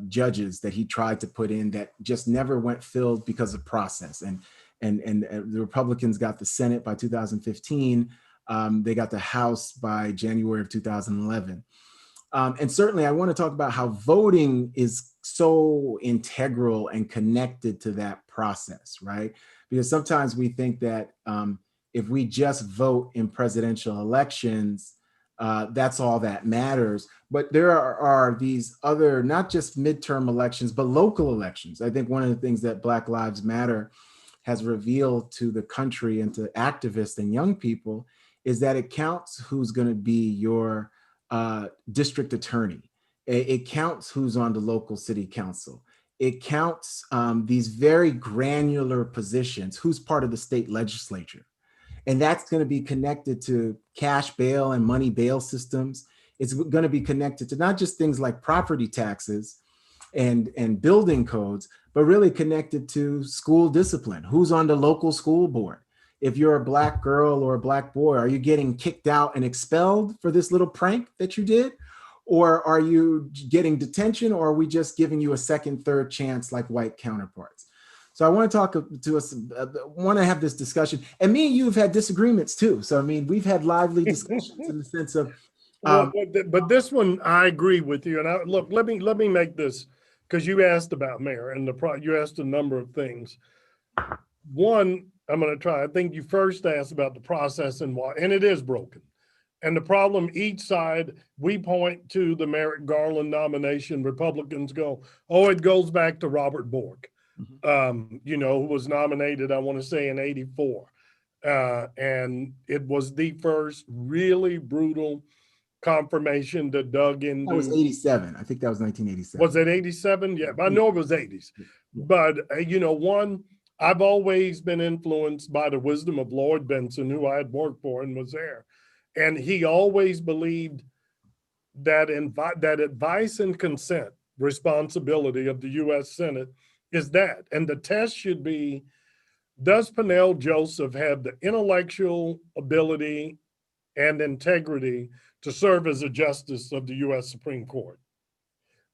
judges that he tried to put in that just never went filled because of process. And the Republicans got the Senate by 2015. They got the House by January of 2011. And certainly, I want to talk about how voting is so integral and connected to that process, right? Because sometimes we think that if we just vote in presidential elections, that's all that matters. But there are these other, not just midterm elections, but local elections. I think one of the things that Black Lives Matter has revealed to the country and to activists and young people is that it counts who's going to be your district attorney. It counts who's on the local city council. It counts these very granular positions, who's part of the state legislature. And that's going to be connected to cash bail and money bail systems. It's going to be connected to not just things like property taxes and building codes, but really connected to school discipline. Who's on the local school board? If you're a Black girl or a Black boy, are you getting kicked out and expelled for this little prank that you did? Or are you getting detention, or are we just giving you a second, third chance like white counterparts? So I want to talk to us, want to have this discussion. And me and you have had disagreements too. So, I mean, we've had lively discussions in the sense of. Well, but this one, I agree with you. And look, let me make this, because you asked about mayor and you asked a number of things. One, I'm going to try. I think you first asked about the process and why, and it is broken. And the problem, each side, we point to the Merrick Garland nomination. Republicans go, oh, it goes back to Robert Bork, who was nominated, I want to say, in '84. And it was the first really brutal confirmation that dug into. That was 87. I think that was 1987. Was it 87? Yeah, I know it was 80s. Yeah. But, one, I've always been influenced by the wisdom of Lloyd Bentsen, who I had worked for and was there. And he always believed that that advice and consent responsibility of the U.S. Senate is that. And the test should be, does Pernell Joseph have the intellectual ability and integrity to serve as a justice of the U.S. Supreme Court?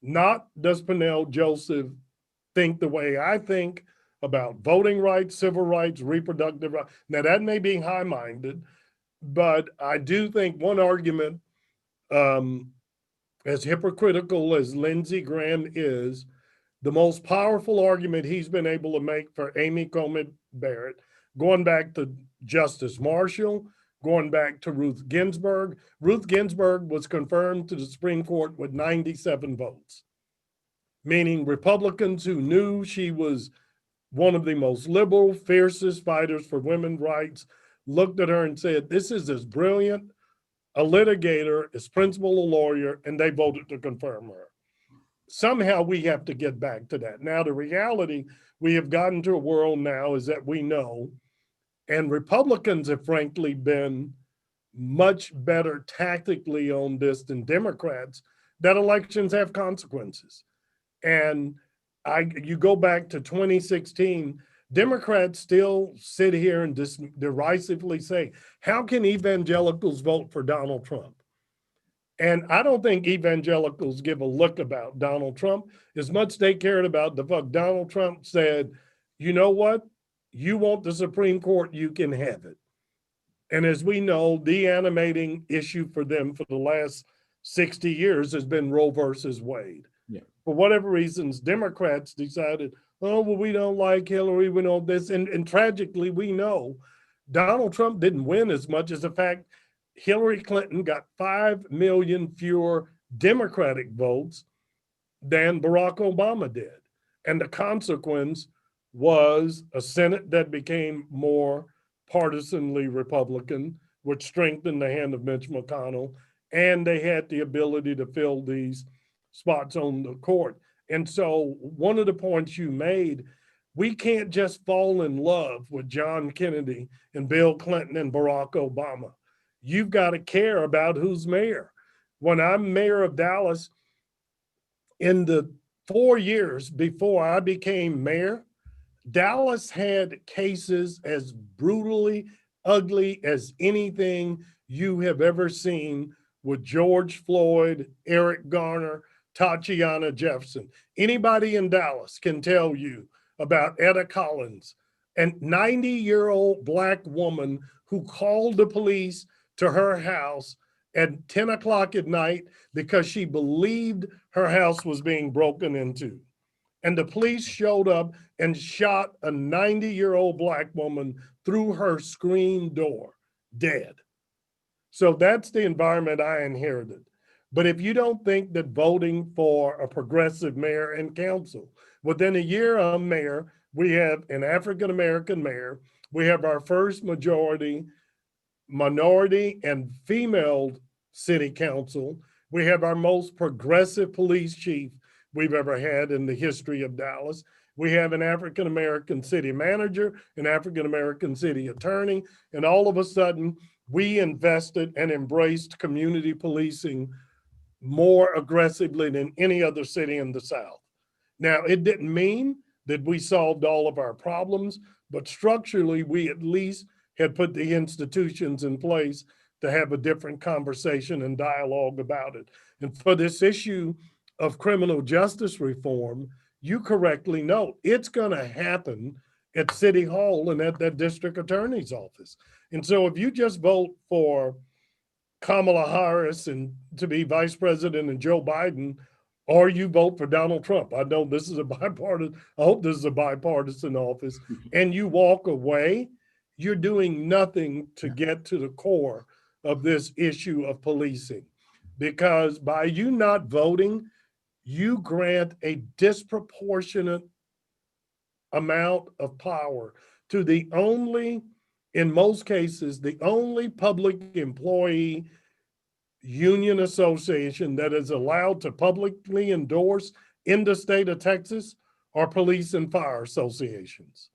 Not does Pernell Joseph think the way I think about voting rights, civil rights, reproductive rights. Now, that may be high-minded, but I do think one argument, as hypocritical as Lindsey Graham is, the most powerful argument he's been able to make for Amy Coney Barrett, going back to Justice Marshall, going back to Ruth Ginsburg. Ruth Ginsburg was confirmed to the Supreme Court with 97 votes, meaning Republicans who knew she was one of the most liberal, fiercest fighters for women's rights, looked at her and said, this is as brilliant a litigator, as principal a lawyer, and they voted to confirm her. Somehow we have to get back to that. Now, the reality we have gotten to a world now is that we know, and Republicans have frankly been much better tactically on this than Democrats, that elections have consequences. And you go back to 2016, Democrats still sit here and derisively say, how can evangelicals vote for Donald Trump? And I don't think evangelicals give a look about Donald Trump as much they cared about the fuck Donald Trump said, you know what? You want the Supreme Court, you can have it. And as we know, the animating issue for them for the last 60 years has been Roe versus Wade. Yeah. For whatever reasons, Democrats decided, oh, well, we don't like Hillary, we don't this. And tragically, we know Donald Trump didn't win as much as the fact Hillary Clinton got 5 million fewer Democratic votes than Barack Obama did. And the consequence was a Senate that became more partisanly Republican, which strengthened the hand of Mitch McConnell, and they had the ability to fill these spots on the court. And so one of the points you made, we can't just fall in love with John Kennedy and Bill Clinton and Barack Obama. You've got to care about who's mayor. When I'm mayor of Dallas, in the 4 years before I became mayor, Dallas had cases as brutally ugly as anything you have ever seen with George Floyd, Eric Garner, Tatiana Jefferson. Anybody in Dallas can tell you about Etta Collins, a 90-year-old Black woman who called the police to her house at 10 o'clock at night because she believed her house was being broken into. And the police showed up and shot a 90-year-old Black woman through her screen door, dead. So that's the environment I inherited. But if you don't think that voting for a progressive mayor and council, within a year I'm mayor, we have an African-American mayor, we have our first minority and female city council, we have our most progressive police chief we've ever had in the history of Dallas. We have an African-American city manager, an African-American city attorney, and all of a sudden we invested and embraced community policing more aggressively than any other city in the South. Now, it didn't mean that we solved all of our problems, but structurally we at least had put the institutions in place to have a different conversation and dialogue about it. And for this issue of criminal justice reform, you correctly note it's going to happen at City Hall and at that district attorney's office. And so if you just vote for Kamala Harris and to be vice president and Joe Biden, or you vote for Donald Trump, I know this is a bipartisan, I hope this is a bipartisan office, and you walk away, you're doing nothing to get to the core of this issue of policing. Because by you not voting, you grant a disproportionate amount of power to the only, in most cases, the only public employee union association that is allowed to publicly endorse in the state of Texas are police and fire associations.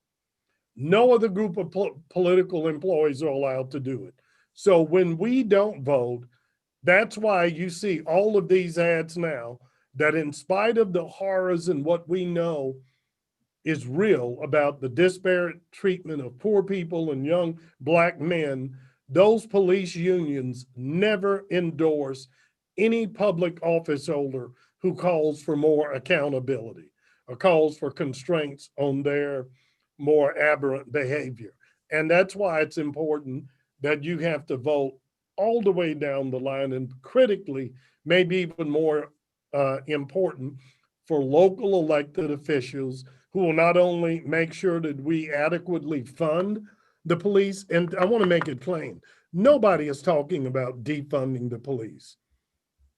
No other group of political employees are allowed to do it. So when we don't vote, that's why you see all of these ads now that in spite of the horrors and what we know is real about the disparate treatment of poor people and young Black men, those police unions never endorse any public office holder who calls for more accountability or calls for constraints on their more aberrant behavior. And that's why it's important that you have to vote all the way down the line, and critically, maybe even more important, for local elected officials who will not only make sure that we adequately fund the police, and I want to make it plain, nobody is talking about defunding the police.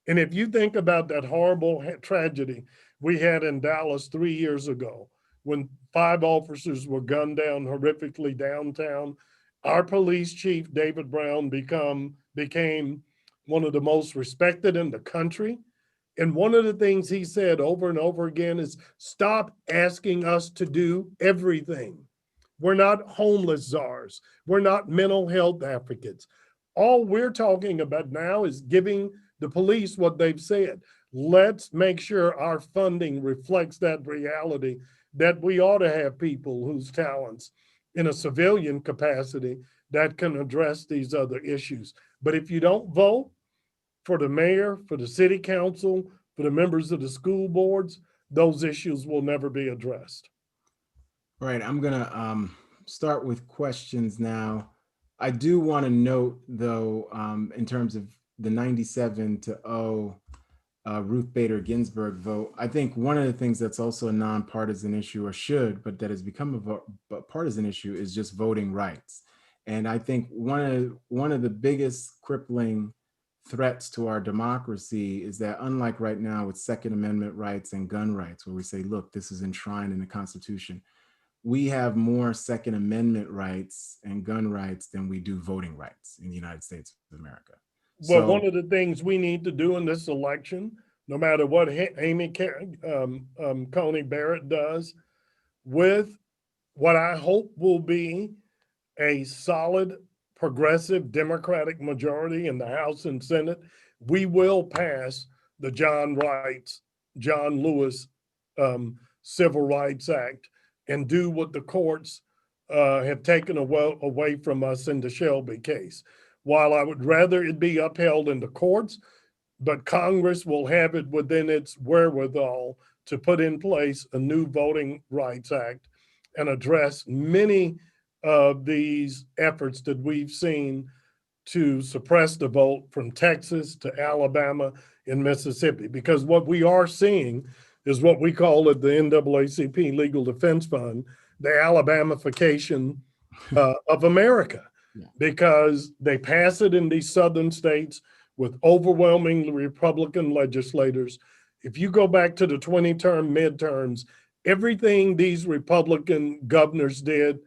And if you think about that horrible tragedy we had in Dallas 3 years ago, when 5 officers were gunned down horrifically downtown. Our police chief, David Brown, became one of the most respected in the country. And one of the things he said over and over again is stop asking us to do everything. We're not homeless czars. We're not mental health advocates. All we're talking about now is giving the police what they've said. Let's make sure our funding reflects that reality that we ought to have people whose talents in a civilian capacity that can address these other issues. But if you don't vote for the mayor, for the city council, for the members of the school boards, those issues will never be addressed. All right, I'm gonna start with questions now. I do want to note, though, in terms of the 97 to 0 Ruth Bader Ginsburg vote, I think one of the things that's also a nonpartisan issue, or should, but that has become a partisan issue, is just voting rights. And I think one of the biggest crippling threats to our democracy is that, unlike right now with Second Amendment rights and gun rights, where we say, look, this is enshrined in the Constitution, we have more Second Amendment rights and gun rights than we do voting rights in the United States of America. Well, So, one of the things we need to do in this election, no matter what Coney Barrett does, with what I hope will be a solid progressive Democratic majority in the House and Senate, we will pass the John Lewis Civil Rights Act and do what the courts have taken away from us in the Shelby case. While I would rather it be upheld in the courts, but Congress will have it within its wherewithal to put in place a new Voting Rights Act and address many of these efforts that we've seen to suppress the vote from Texas to Alabama and Mississippi. Because what we are seeing is what we call at the NAACP Legal Defense Fund, the Alabamification of America, yeah. because they pass it in these southern states with overwhelmingly Republican legislators. If you go back to the 20-term midterms, everything these Republican governors did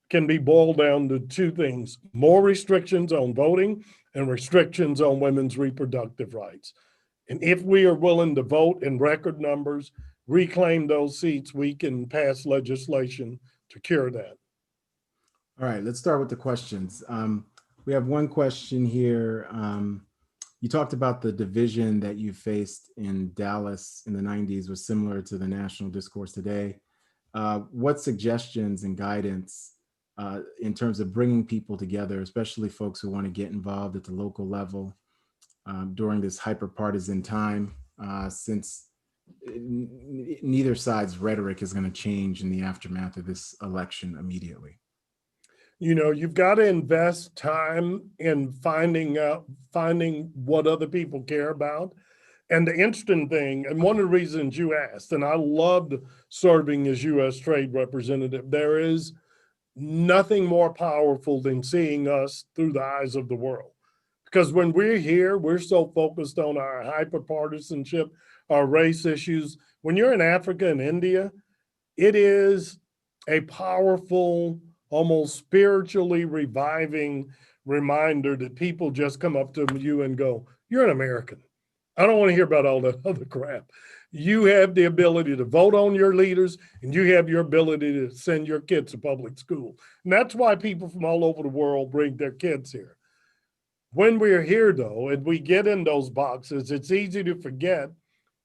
can be boiled down to two things: more restrictions on voting and restrictions on women's reproductive rights. And if we are willing to vote in record numbers, reclaim those seats, we can pass legislation to cure that. All right, let's start with the questions. We have one question here. You talked about the division that you faced in Dallas in the 90s was similar to the national discourse today. What suggestions and guidance in terms of bringing people together, especially folks who want to get involved at the local level during this hyper-partisan time, since neither side's rhetoric is going to change in the aftermath of this election immediately? You know, you've got to invest time in finding what other people care about. And the interesting thing, and one of the reasons you asked, and I loved serving as U.S. Trade Representative, there is nothing more powerful than seeing us through the eyes of the world. Because when we're here, we're so focused on our hyperpartisanship, our race issues. When you're in Africa and India, it is a powerful, almost spiritually reviving reminder that people just come up to you and go, "You're an American. I don't want to hear about all that other crap. You have the ability to vote on your leaders, and you have your ability to send your kids to public school." And that's why people from all over the world bring their kids here. When we're here, though, and we get in those boxes, it's easy to forget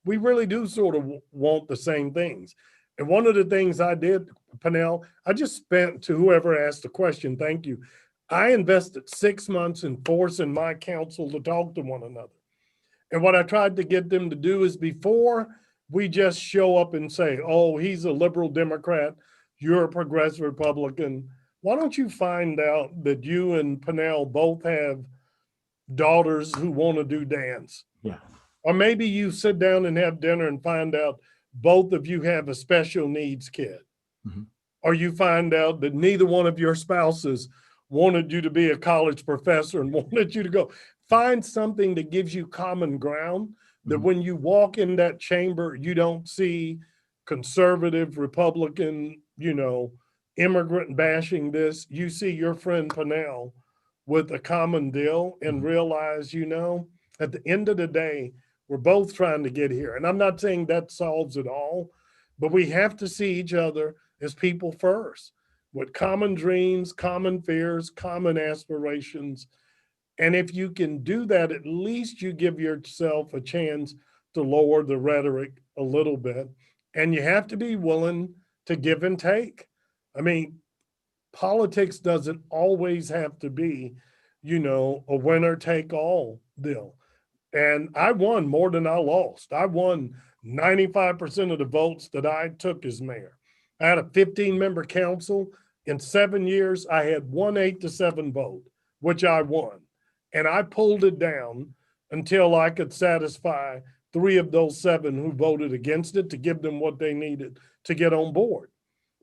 we really do sort of want the same things. And one of the things I did, Pernell, I just spent, to whoever asked the question, thank you. I invested 6 months in forcing my council to talk to one another. And what I tried to get them to do is, before we just show up and say, oh, he's a liberal Democrat, you're a progressive Republican, why don't you find out that you and Pernell both have daughters who want to do dance? Yeah. Or maybe you sit down and have dinner and find out both of you have a special needs kid. Mm-hmm. Or you find out that neither one of your spouses wanted you to be a college professor and wanted you to go. Find something that gives you common ground, that when you walk in that chamber, you don't see conservative, Republican, immigrant bashing this, you see your friend Pannell with a common deal and Mhm. realize, at the end of the day, we're both trying to get here. And I'm not saying that solves it all, but we have to see each other as people first with common dreams, common fears, common aspirations. And if you can do that, at least you give yourself a chance to lower the rhetoric a little bit. And you have to be willing to give and take. I mean, politics doesn't always have to be, a winner take all deal. And I won more than I lost. I won 95% of the votes that I took as mayor. I had a 15-member council. In 7 years, I had 1 8 to 7 vote, which I won. And I pulled it down until I could satisfy 3 of those 7 who voted against it to give them what they needed to get on board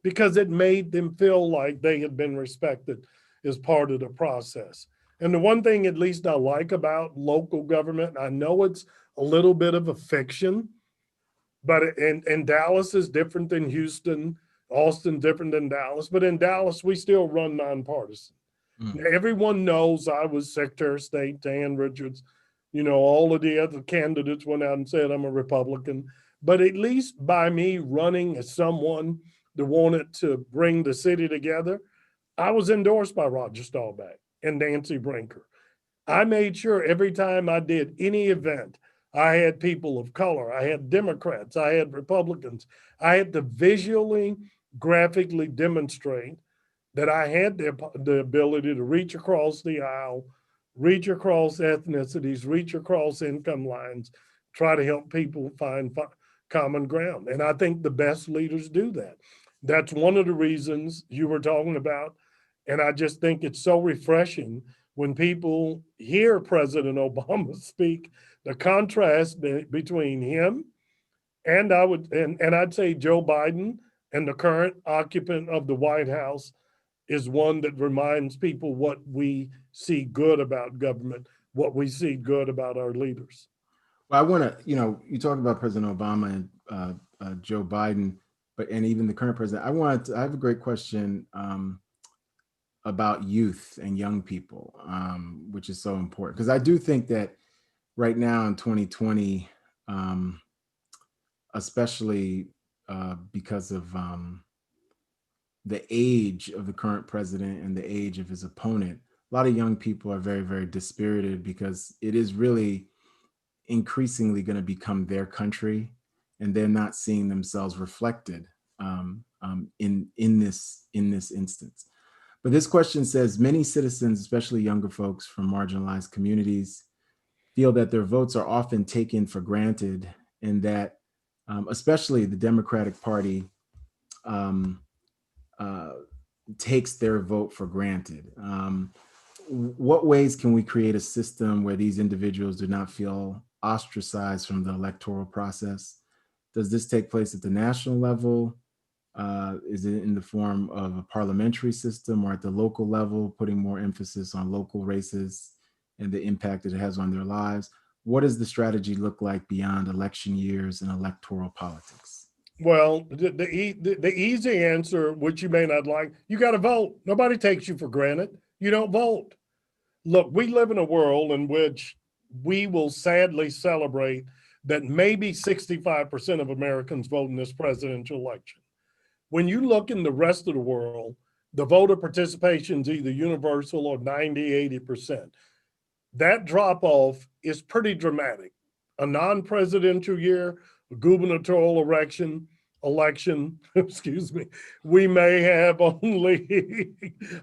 because it made them feel like they had been respected as part of the process. And the one thing, at least, I like about local government, I know it's a little bit of a fiction, but in Dallas is different than Houston, Austin different than Dallas. But in Dallas, we still run nonpartisan. Mm. Everyone knows I was Secretary of State, Dan Richards. All of the other candidates went out and said I'm a Republican. But at least by me running as someone that wanted to bring the city together, I was endorsed by Roger Staubach and Nancy Brinker. I made sure every time I did any event, I had people of color, I had Democrats, I had Republicans. I had to visually, graphically demonstrate that I had the ability to reach across the aisle, reach across ethnicities, reach across income lines, try to help people find common ground. And I think the best leaders do that. That's one of the reasons you were talking about. And I just think it's so refreshing when people hear President Obama speak, the contrast between him and I'd say Joe Biden and the current occupant of the White House is one that reminds people what we see good about government, what we see good about our leaders. Well, I want to, you talk about President Obama and Joe Biden, but and even the current president. I have a great question about youth and young people, which is so important because I do think that right now in 2020, um, especially because of the age of the current president and the age of his opponent, a lot of young people are very, very dispirited because it is really increasingly going to become their country, and they're not seeing themselves reflected in this instance. But this question says many citizens, especially younger folks from marginalized communities, feel that their votes are often taken for granted, and that especially the Democratic Party um, uh, takes their vote for granted. What ways can we create a system where these individuals do not feel ostracized from the electoral process? Does this take place at the national level? Is it in the form of a parliamentary system or at the local level, putting more emphasis on local races and the impact that it has on their lives? What does the strategy look like beyond election years and electoral politics? Well, the easy answer, which you may not like, you got to vote. Nobody takes you for granted. You don't vote. Look, we live in a world in which we will sadly celebrate that maybe 65% of Americans vote in this presidential election. When you look in the rest of the world, the voter participation is either universal or 90, 80%. That drop off is pretty dramatic. A non-presidential year, a gubernatorial election, excuse me, we may have only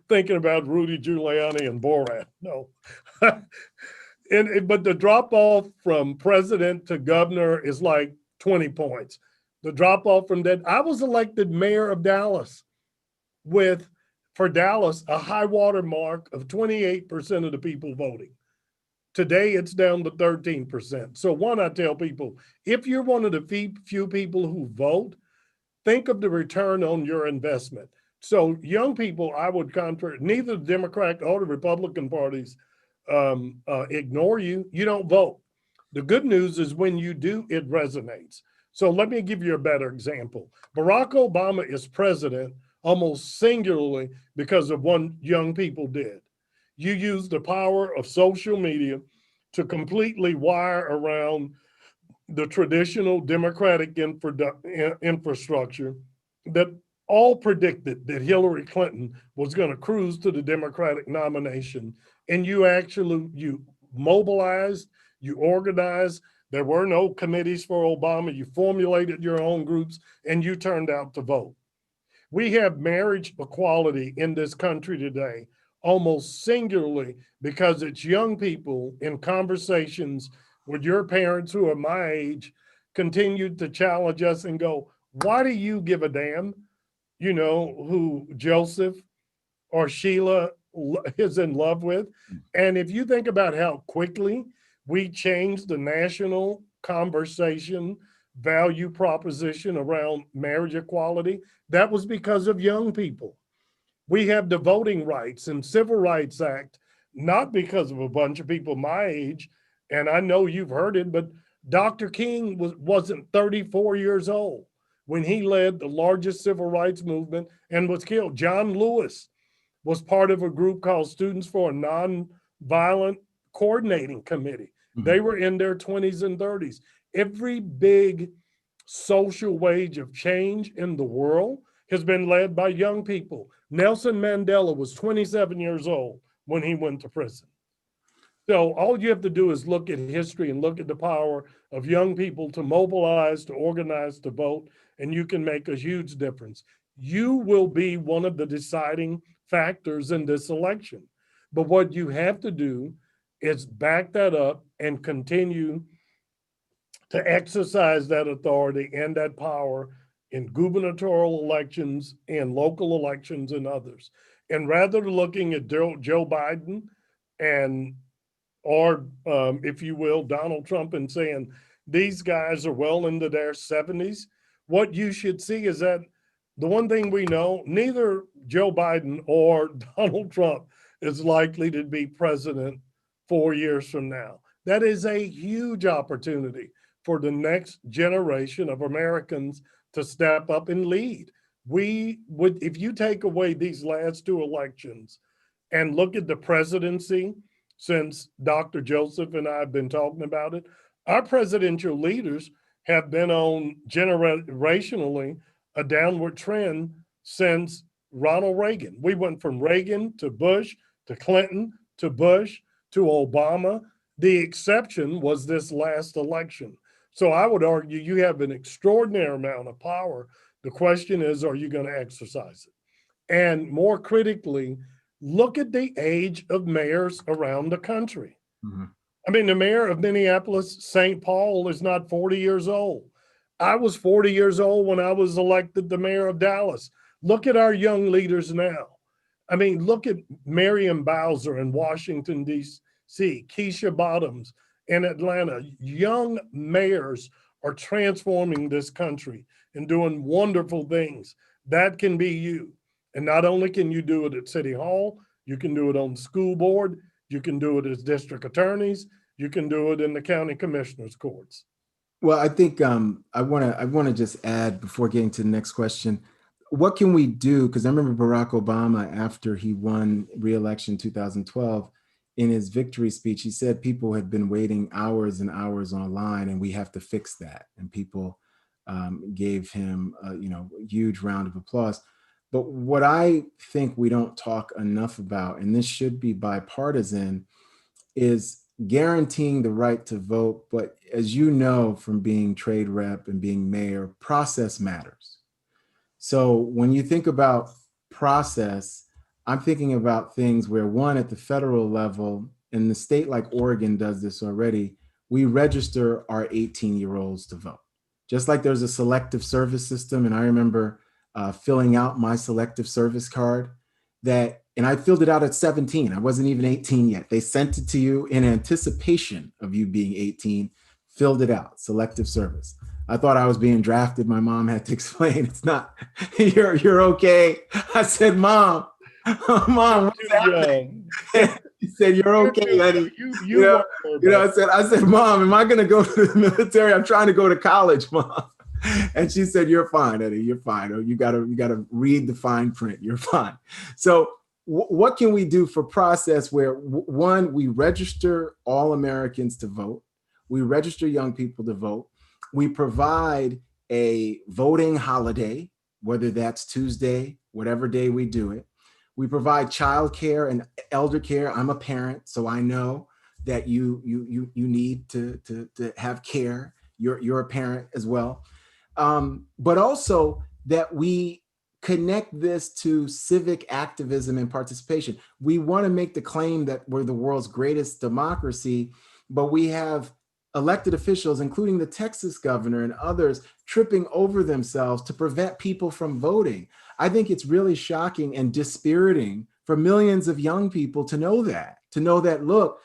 thinking about Rudy Giuliani and Borat. No. But the drop off from president to governor is like 20 points. The drop off from that, I was elected mayor of Dallas with, for Dallas, a high water mark of 28% of the people voting. Today, it's down to 13%. So, one, I tell people, if you're one of the few people who vote, think of the return on your investment. So, young people, I would contrary, neither the Democrat or the Republican parties ignore you. You don't vote. The good news is when you do, it resonates. So let me give you a better example. Barack Obama is president almost singularly because of what young people did. You used the power of social media to completely wire around the traditional Democratic infrastructure that all predicted that Hillary Clinton was going to cruise to the Democratic nomination. And you mobilized, you organized. There were no committees for Obama. You formulated your own groups and you turned out to vote. We have marriage equality in this country today almost singularly because it's young people in conversations with your parents who are my age continued to challenge us and go, why do you give a damn, who Joseph or Sheila is in love with? And if you think about how quickly we changed the national conversation value proposition around marriage equality, that was because of young people. We have the Voting Rights and Civil Rights Act, not because of a bunch of people my age. And I know you've heard it, but Dr. King wasn't 34 years old when he led the largest civil rights movement and was killed. John Lewis was part of a group called Students for a Nonviolent Coordinating Committee. Mm-hmm. They were in their 20s and 30s. Every big social wage of change in the world has been led by young people. Nelson Mandela was 27 years old when he went to prison. So all you have to do is look at history and look at the power of young people to mobilize, to organize, to vote, and you can make a huge difference. You will be one of the deciding factors in this election. But what you have to do is back that up and continue to exercise that authority and that power in gubernatorial elections and local elections and others. And rather than looking at Joe Biden and or if you will, Donald Trump and saying these guys are well into their 70s, what you should see is that the one thing we know, neither Joe Biden or Donald Trump is likely to be president 4 years from now. That is a huge opportunity for the next generation of Americans to step up and lead. We would, if you take away these last two elections and look at the presidency, since Dr. Joseph and I have been talking about it, our presidential leaders have been on generationally a downward trend since Ronald Reagan. We went from Reagan to Bush to Clinton to Bush to Obama. The exception was this last election. So I would argue you have an extraordinary amount of power. The question is, are you going to exercise it? And more critically, look at the age of mayors around the country. Mm-hmm. I mean, the mayor of Minneapolis, St. Paul, is not 40 years old. I was 40 years old when I was elected the mayor of Dallas. Look at our young leaders now. I mean, look at Marion Bowser in Washington, D.C., Keisha Bottoms in Atlanta. Young mayors are transforming this country and doing wonderful things. That can be you. And not only can you do it at City Hall, you can do it on the school board, you can do it as district attorneys, you can do it in the county commissioners' courts. Well, I think I want to just add before getting to the next question, what can we do? Because I remember Barack Obama, after he won re-election 2012, in his victory speech, he said people had been waiting hours and hours online, and we have to fix that. And people gave him a huge round of applause. But what I think we don't talk enough about, and this should be bipartisan, is guaranteeing the right to vote. But as you know, from being trade rep and being mayor, process matters. So when you think about process, I'm thinking about things where, one, at the federal level, and the state like Oregon does this already, we register our 18-year-olds to vote. Just like there's a selective service system, and I remember filling out my selective service card and I filled it out at 17. I wasn't even 18 yet. They sent it to you in anticipation of you being 18, filled it out, selective service. I thought I was being drafted. My mom had to explain, it's not, you're okay. I said, Mom, what's happening? She said, you're okay, honey. I said, Mom, am I going to go to the military? I'm trying to go to college, Mom. And she said, "You're fine, Eddie. You're fine. Oh, you gotta read the fine print. You're fine." So, what can we do for process where one, we register all Americans to vote, we register young people to vote, we provide a voting holiday, whether that's Tuesday, whatever day we do it. We provide childcare and elder care. I'm a parent, so I know that you need to have care. You're a parent as well, but also that we connect this to civic activism and participation. We want to make the claim that we're the world's greatest democracy, but we have elected officials, including the Texas governor and others, tripping over themselves to prevent people from voting. I think it's really shocking and dispiriting for millions of young people to know that, look,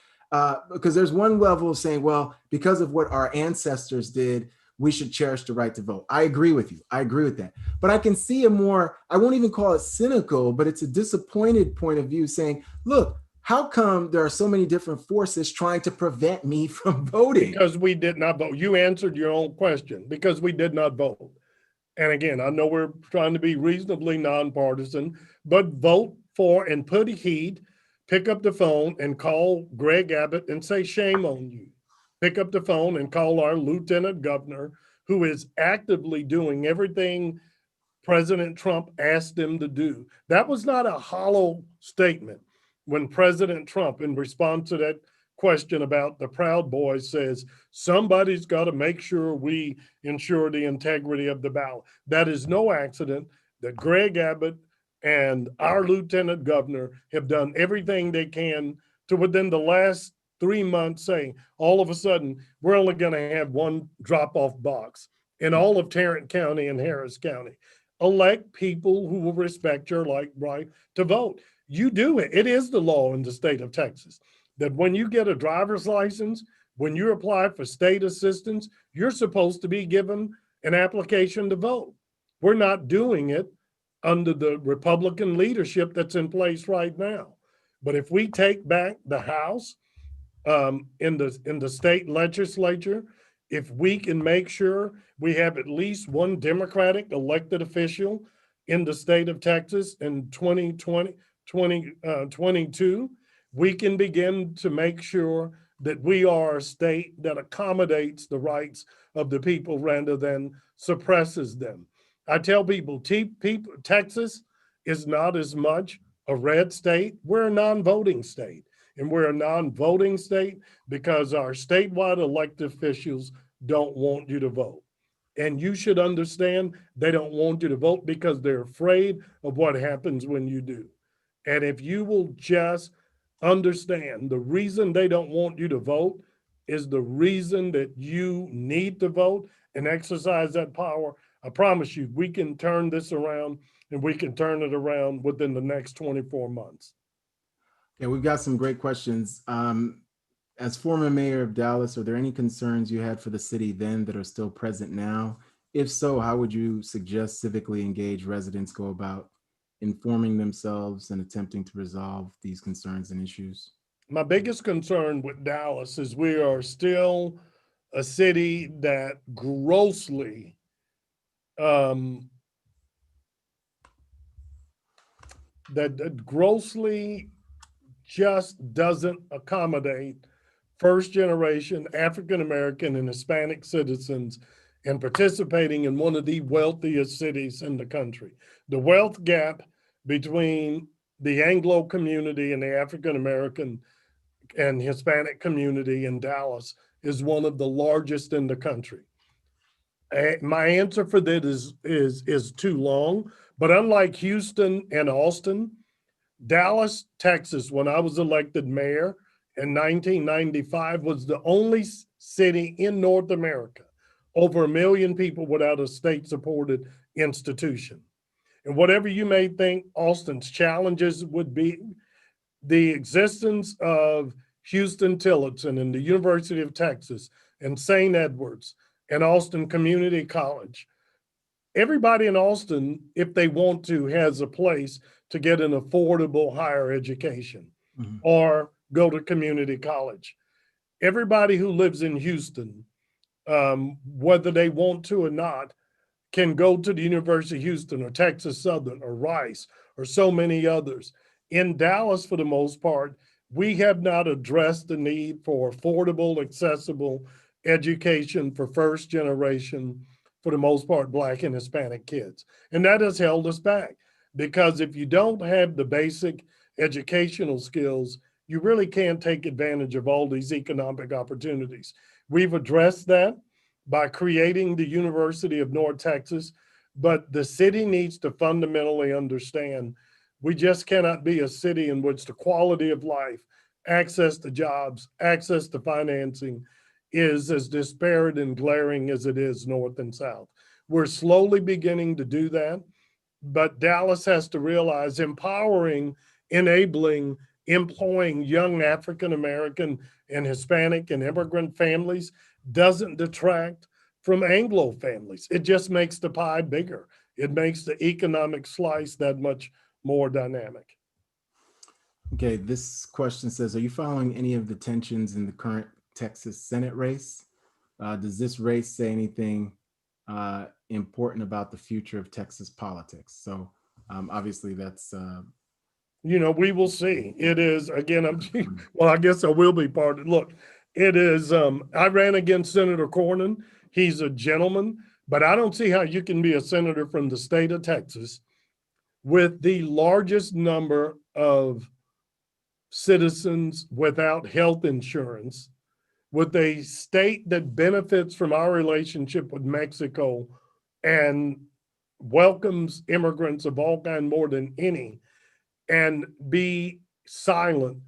because there's one level of saying, well, because of what our ancestors did, we should cherish the right to vote. I agree with you. I agree with that. But I can see a more, I won't even call it cynical, but it's a disappointed point of view saying, look, how come there are so many different forces trying to prevent me from voting? Because we did not vote. You answered your own question, because we did not vote. And again, I know we're trying to be reasonably nonpartisan, but vote for and put heed, pick up the phone and call Greg Abbott and say, shame on you. Pick up the phone and call our lieutenant governor, who is actively doing everything President Trump asked him to do. That was not a hollow statement when President Trump, in response to that question about the Proud Boys, says, somebody's got to make sure we ensure the integrity of the ballot. That is no accident that Greg Abbott and our lieutenant governor have done everything they can to, within the last 3 months, saying all of a sudden we're only going to have one drop off box in all of Tarrant County and Harris County. Elect people who will respect your right to vote. You do it. It is the law in the state of Texas that when you get a driver's license, when you apply for state assistance, you're supposed to be given an application to vote. We're not doing it under the Republican leadership that's in place right now. But if we take back the House, in the state legislature, if we can make sure we have at least one Democratic elected official in the state of Texas in 2022, we can begin to make sure that we are a state that accommodates the rights of the people rather than suppresses them. I tell people, Texas is not as much a red state. We're a non-voting state. And we're a non-voting state because our statewide elected officials don't want you to vote. And you should understand they don't want you to vote because they're afraid of what happens when you do. And if you will just understand the reason they don't want you to vote is the reason that you need to vote and exercise that power, I promise you, we can turn this around, and we can turn it around within the next 24 months. Yeah, we've got some great questions. As former mayor of Dallas, are there any concerns you had for the city then that are still present now? If so, how would you suggest civically engaged residents go about informing themselves and attempting to resolve these concerns and issues? My biggest concern with Dallas is we are still a city that um, grossly just doesn't accommodate first generation African American and Hispanic citizens in participating in one of the wealthiest cities in the country. The wealth gap between the Anglo community and the African American and Hispanic community in Dallas is one of the largest in the country. My answer for that is too long, but unlike Houston and Austin, Dallas, Texas, when I was elected mayor in 1995, was the only city in North America, over 1 million people without a state supported institution. And whatever you may think Austin's challenges would be, the existence of Houston Tillotson and the University of Texas and St. Edwards and Austin Community College, everybody in Austin, if they want to, has a place to get an affordable higher education or go to community college. Everybody who lives in Houston, whether they want to or not, can go to the University of Houston or Texas Southern or Rice or so many others. In Dallas, for the most part, we have not addressed the need for affordable, accessible education for first generation, for the most part, Black and Hispanic kids. And that has held us back because if you don't have the basic educational skills, you really can't take advantage of all these economic opportunities. We've addressed that by creating the University of North Texas, but the city needs to fundamentally understand we just cannot be a city in which the quality of life, access to jobs, access to financing is as disparate and glaring as it is north and south. We're slowly beginning to do that, but Dallas has to realize empowering, enabling, employing young African American and Hispanic and immigrant families doesn't detract from Anglo families. It just makes the pie bigger. It makes the economic slice that much more dynamic. Okay, this question says, are you following any of the tensions in the current Texas Senate race? Does this race say anything important about the future of Texas politics? So obviously that's We will see. It is, again, well, I guess I will be part of it. Look, it is, I ran against Senator Cornyn. He's a gentleman, but I don't see how you can be a senator from the state of Texas with the largest number of citizens without health insurance, with a state that benefits from our relationship with Mexico and welcomes immigrants of all kinds more than any, and be silent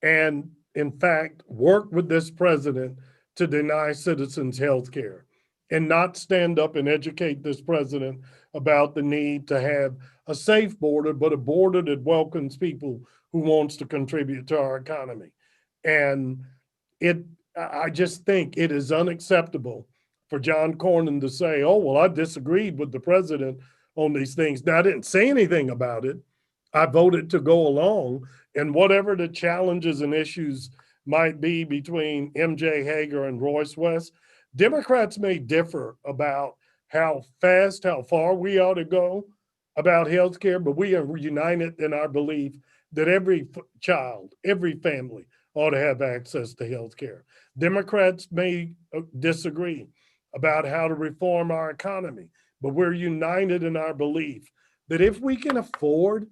and, in fact, work with this president to deny citizens health care and not stand up and educate this president about the need to have a safe border, but a border that welcomes people who wants to contribute to our economy. And it, I just think it is unacceptable for John Cornyn to say, oh, well, I disagreed with the president on these things. Now, I didn't say anything about it. I voted to go along, and whatever the challenges and issues might be between MJ Hager and Royce West, Democrats may differ about how fast, how far we ought to go about health care, but we are united in our belief that every child, every family ought to have access to health care. Democrats may disagree about how to reform our economy, but we're united in our belief that if we can afford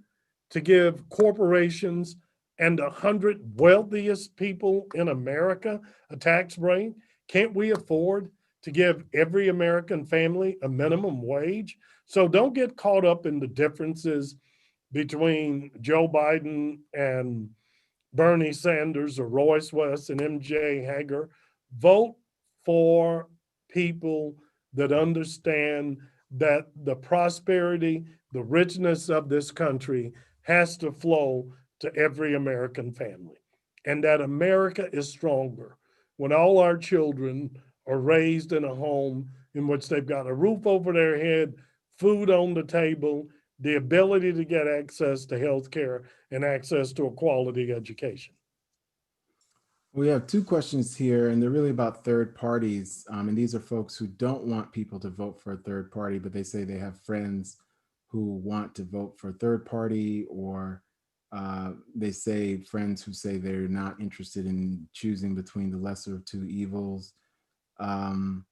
to give corporations and 100 wealthiest people in America a tax break, can't we afford to give every American family a minimum wage? So don't get caught up in the differences between Joe Biden and Bernie Sanders or Royce West and MJ Hager. Vote for people that understand that the prosperity, the richness of this country has to flow to every American family, and that America is stronger when all our children are raised in a home in which they've got a roof over their head, food on the table, the ability to get access to health care, and access to a quality education. we have two questions here, and they're really about third parties. And these are folks who don't want people to vote for a third party, but they say they have friends who want to vote for a third party, or they say friends who say they're not interested in choosing between the lesser of two evils. Um,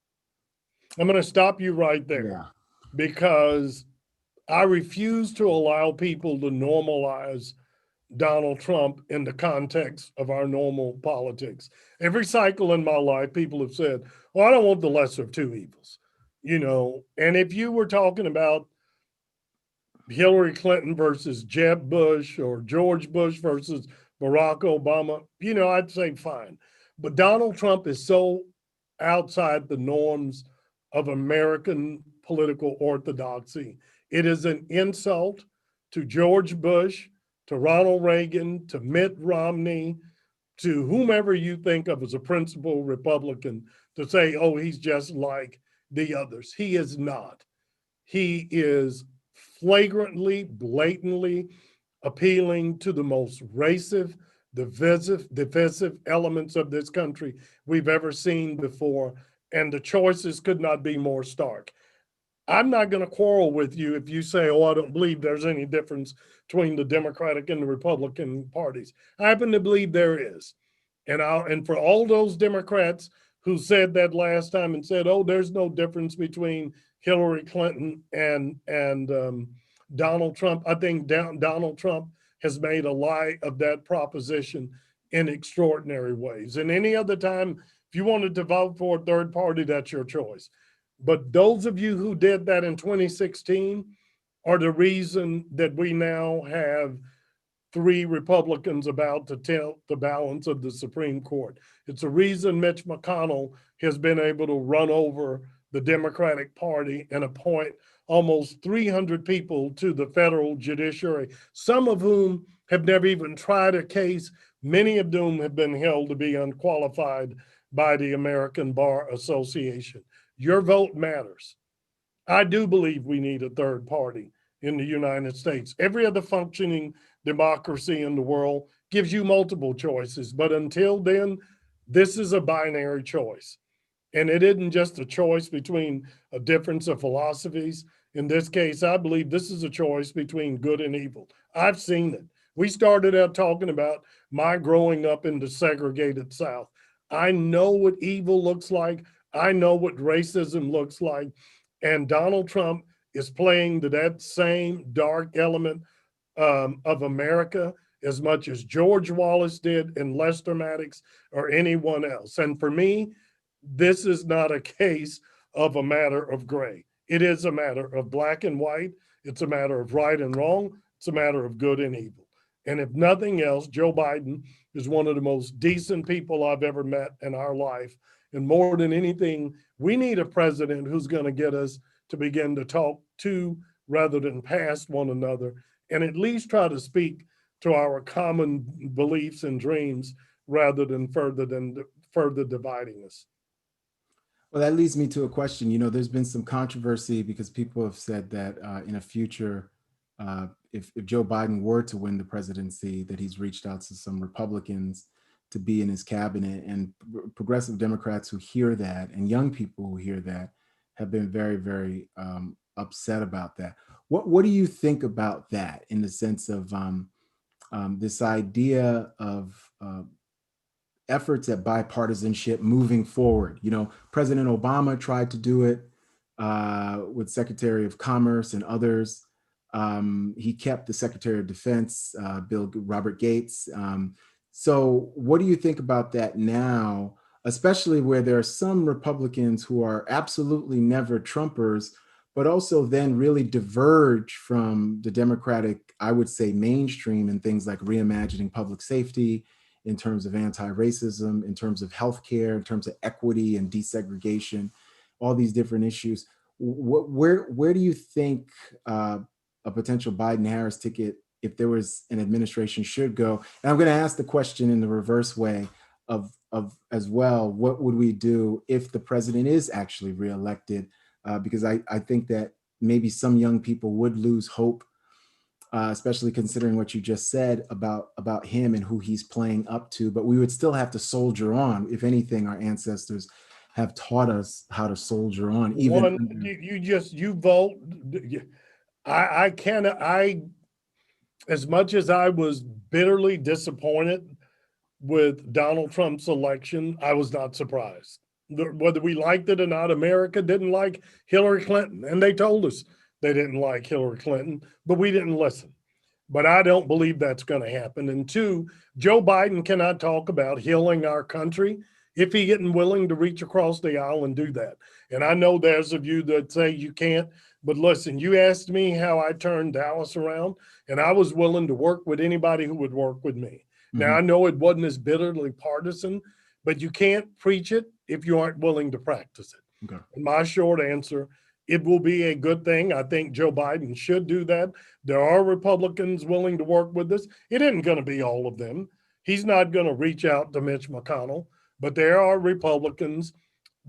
I'm going to stop you right there yeah. because I refuse to allow people to normalize Donald Trump in the context of our normal politics. Every cycle in my life, people have said, well, I don't want the lesser of two evils, And if you were talking about Hillary Clinton versus Jeb Bush or George Bush versus Barack Obama, I'd say fine. But Donald Trump is so outside the norms of American political orthodoxy. It is an insult to George Bush, to Ronald Reagan, to Mitt Romney, to whomever you think of as a principal Republican to say, oh, he's just like the others. He is not. He is flagrantly, blatantly appealing to the most racist, divisive elements of this country we've ever seen before. And the choices could not be more stark. I'm not going to quarrel with you if you say, oh, I don't believe there's any difference between the Democratic and the Republican parties. I happen to believe there is. And for all those Democrats who said that last time and said, "Oh, there's no difference between Hillary Clinton and Donald Trump," I think Donald Trump has made a lie of that proposition in extraordinary ways. And any other time, if you wanted to vote for a third party, that's your choice. But those of you who did that in 2016 are the reason that we now have three Republicans about to tilt the balance of the Supreme Court. It's a reason Mitch McConnell has been able to run over the Democratic Party and appoint almost 300 people to the federal judiciary, some of whom have never even tried a case. Many of whom have been held to be unqualified by the American Bar Association. Your vote matters. I do believe we need a third party in the United States. Every other functioning democracy in the world gives you multiple choices. But until then, this is a binary choice. And it isn't just a choice between a difference of philosophies. In this case, I believe this is a choice between good and evil. I've seen it. We started out talking about my growing up in the segregated South. I know what evil looks like. I know what racism looks like. And Donald Trump is playing to that same dark element of America as much as George Wallace did and Lester Maddox or anyone else. And for me, this is not a case of a matter of gray. It is a matter of black and white. It's a matter of right and wrong. It's a matter of good and evil. And if nothing else, Joe Biden is one of the most decent people I've ever met in our life. And more than anything, we need a president who's going to get us to begin to talk to rather than past one another, and at least try to speak to our common beliefs and dreams rather than further dividing us. Well, that leads me to a question. There's been some controversy because people have said that in a future, if Joe Biden were to win the presidency, that he's reached out to some Republicans to be in his cabinet, and progressive Democrats who hear that and young people who hear that have been very, very upset about that. What do you think about that in the sense of this idea of efforts at bipartisanship moving forward? President Obama tried to do it with Secretary of Commerce and others. He kept the Secretary of Defense, Robert Gates. So what do you think about that now, especially where there are some Republicans who are absolutely never Trumpers, but also then really diverge from the Democratic, I would say, mainstream in things like reimagining public safety, in terms of anti-racism, in terms of healthcare, in terms of equity and desegregation, all these different issues. Where do you think a potential Biden-Harris ticket, if there was an administration, should go? And I'm going to ask the question in the reverse way of as well, what would we do if the president is actually reelected? Because I think that maybe some young people would lose hope, especially considering what you just said about him and who he's playing up to. But we would still have to soldier on. If anything, our ancestors have taught us how to soldier on. You vote. I cannot. As much as I was bitterly disappointed with Donald Trump's election, I was not surprised. Whether we liked it or not, America didn't like Hillary Clinton, and they told us they didn't like Hillary Clinton, but we didn't listen. But I don't believe that's going to happen. And two, Joe Biden cannot talk about healing our country if he isn't willing to reach across the aisle and do that. And I know there's of you that say you can't, but listen, you asked me how I turned Dallas around, and I was willing to work with anybody who would work with me. Mm-hmm. Now, I know it wasn't as bitterly partisan, but you can't preach it if you aren't willing to practice it. Okay. And my short answer, it will be a good thing. I think Joe Biden should do that. There are Republicans willing to work with us. It isn't going to be all of them. He's not going to reach out to Mitch McConnell, but there are Republicans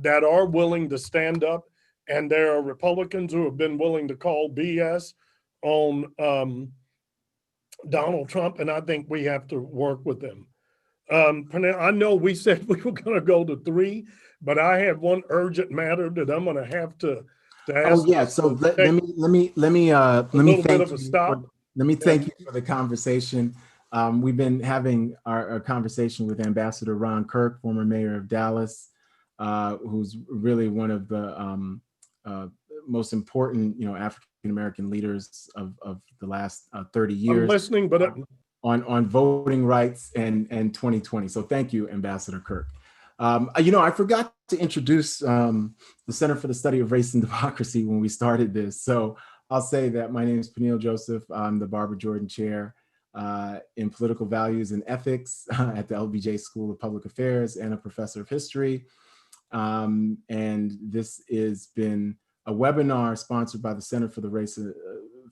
that are willing to stand up, and there are Republicans who have been willing to call BS on Donald Trump, and I think we have to work with them. I know we said we were going to go to 3, but I have one urgent matter that I'm going to have to to Oh ask yeah. us So to take a let me little bit thank of a you for stop. thank And you for the conversation. We've been having our conversation with Ambassador Ron Kirk, former mayor of Dallas, who's really one of the uh, most important, African American leaders of the last 30 I'm years listening, but on voting rights and 2020. So thank you, Ambassador Kirk. I forgot to introduce the Center for the Study of Race and Democracy when we started this. So I'll say that my name is Peniel Joseph. I'm the Barbara Jordan Chair in Political Values and Ethics at the LBJ School of Public Affairs and a professor of history. And this has been a webinar sponsored by the Center for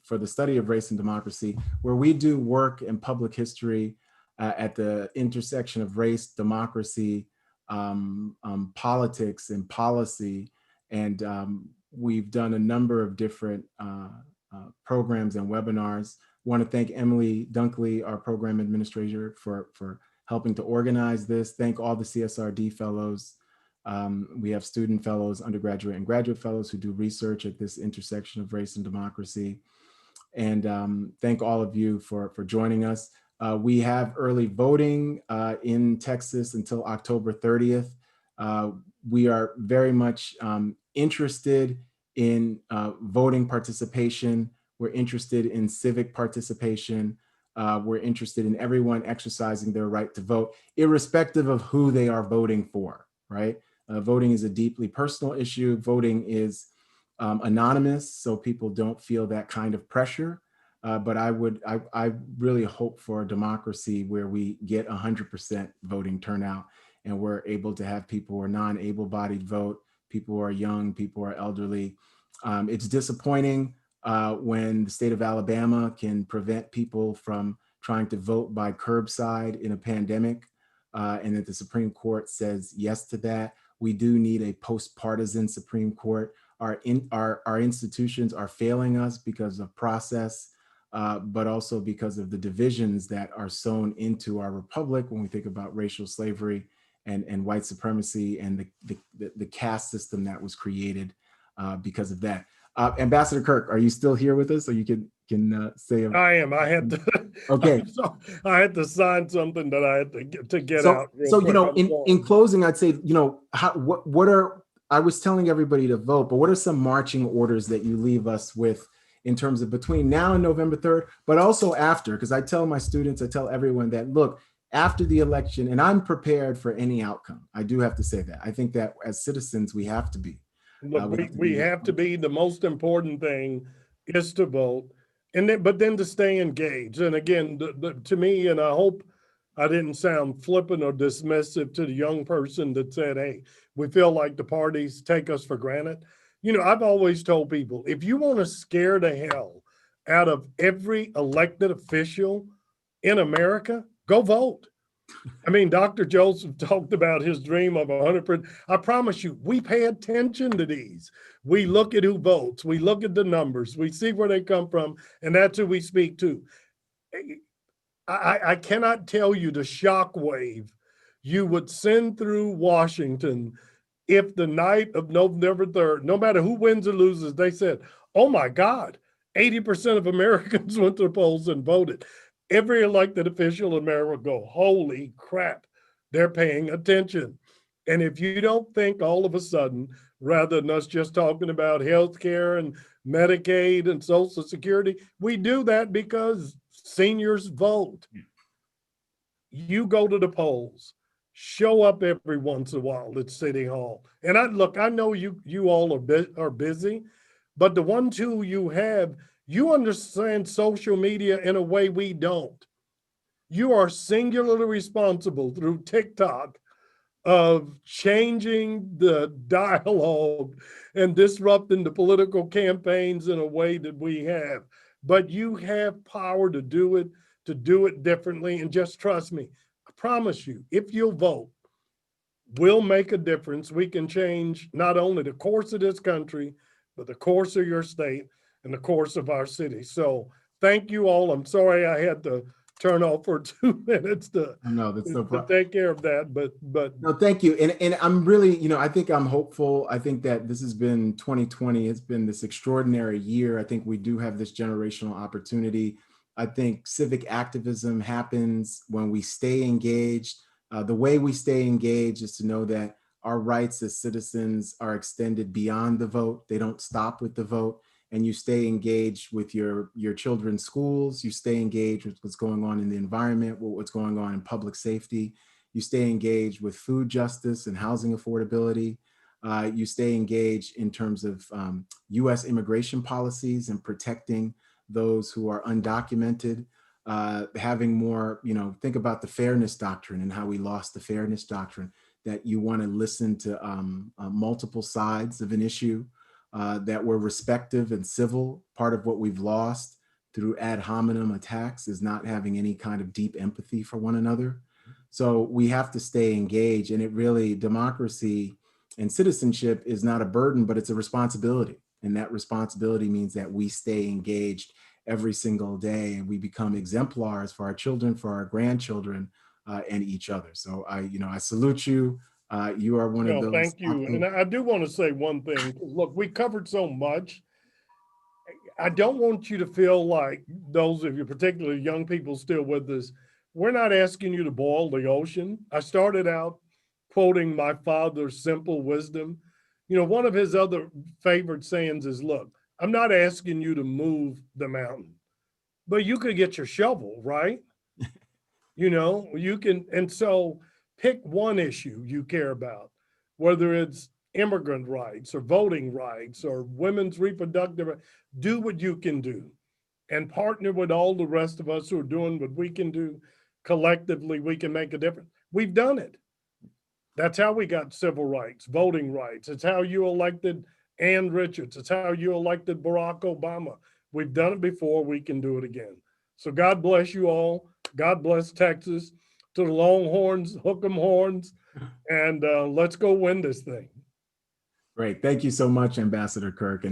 for the Study of Race and Democracy, where we do work in public history at the intersection of race, democracy, politics, and policy. And we've done a number of different programs and webinars. I want to thank Emily Dunkley, our program administrator, for helping to organize this. Thank all the CSRD fellows. We have student fellows, undergraduate and graduate fellows who do research at this intersection of race and democracy. And thank all of you for joining us. We have early voting in Texas until October 30th. We are very much interested in voting participation. We're interested in civic participation. We're interested in everyone exercising their right to vote, irrespective of who they are voting for, right? Voting is a deeply personal issue. Voting is anonymous, so people don't feel that kind of pressure. But I really hope for a democracy where we get 100% voting turnout, and we're able to have people who are non-able-bodied vote, people who are young, people who are elderly. It's disappointing when the state of Alabama can prevent people from trying to vote by curbside in a pandemic, and that the Supreme Court says yes to that. We do need a post-partisan Supreme Court. Our institutions are failing us because of process, but also because of the divisions that are sown into our republic when we think about racial slavery and white supremacy and the caste system that was created because of that. Ambassador Kirk, are you still here with us? So you can say. I am. I had to. Okay. I had to sign something that I had to get So out real quick. in closing, I'd say what are, I was telling everybody to vote, but what are some marching orders that you leave us with in terms of between now and November 3rd, but also after? Because I tell my students, I tell everyone that, look, after the election, and I'm prepared for any outcome. I do have to say that. I think that as citizens, we have to be. Look, we have to be. The most important thing is to vote, and then to stay engaged. And again, to me, and I hope I didn't sound flippant or dismissive to the young person that said, "Hey, we feel like the parties take us for granted." I've always told people, if you want to scare the hell out of every elected official in America, go vote. I mean, Dr. Joseph talked about his dream of 100%. I promise you, we pay attention to these. We look at who votes, we look at the numbers, we see where they come from, and that's who we speak to. I cannot tell you the shockwave you would send through Washington if the night of November 3rd, no matter who wins or loses, they said, oh my God, 80% of Americans went to the polls and voted. Every elected official in America would go, holy crap, they're paying attention. And if you don't think all of a sudden, rather than us just talking about health care and Medicaid and Social Security, we do that because seniors vote. You go to the polls, show up every once in a while at City Hall. And I know you all are busy, but the one tool you have, you understand social media in a way we don't. You are singularly responsible through TikTok of changing the dialogue and disrupting the political campaigns in a way that we have. But you have power to do it differently. And just trust me, I promise you, if you'll vote, we'll make a difference. We can change not only the course of this country, but the course of your state and the course of our city. So thank you all. I'm sorry I had to turn off for 2 minutes No, that's no to problem. take care of that. But No, thank you. And I'm really, I think I'm hopeful. I think that this has been 2020. It's been this extraordinary year. I think we do have this generational opportunity. I think civic activism happens when we stay engaged. The way we stay engaged is to know that our rights as citizens are extended beyond the vote. They don't stop with the vote. And you stay engaged with your children's schools. You stay engaged with what's going on in the environment, what's going on in public safety. You stay engaged with food justice and housing affordability. You stay engaged in terms of US immigration policies and protecting those who are undocumented. Having more, think about the fairness doctrine and how we lost the fairness doctrine, that you want to listen to multiple sides of an issue, that we're respectful and civil. Part of what we've lost through ad hominem attacks is not having any kind of deep empathy for one another. So we have to stay engaged, and it really, democracy and citizenship is not a burden, but it's a responsibility. And that responsibility means that we stay engaged every single day, and we become exemplars for our children, for our grandchildren, and each other. So I salute you. You are one of no, those. thank you. And I do want to say one thing. Look, we covered so much. I don't want you to feel like, those of you, particularly young people still with us, we're not asking you to boil the ocean. I started out quoting my father's simple wisdom. One of his other favorite sayings is, look, I'm not asking you to move the mountain, but you could get your shovel, right? You can, and so pick one issue you care about, whether it's immigrant rights or voting rights or women's reproductive. Do what you can do and partner with all the rest of us who are doing what we can do. Collectively, we can make a difference. We've done it. That's how we got civil rights, voting rights. It's how you elected Ann Richards. It's how you elected Barack Obama. We've done it before. We can do it again. So God bless you all. God bless Texas. To the Longhorns, hook 'em horns, and let's go win this thing. Great. Thank you so much, Ambassador Kirk. And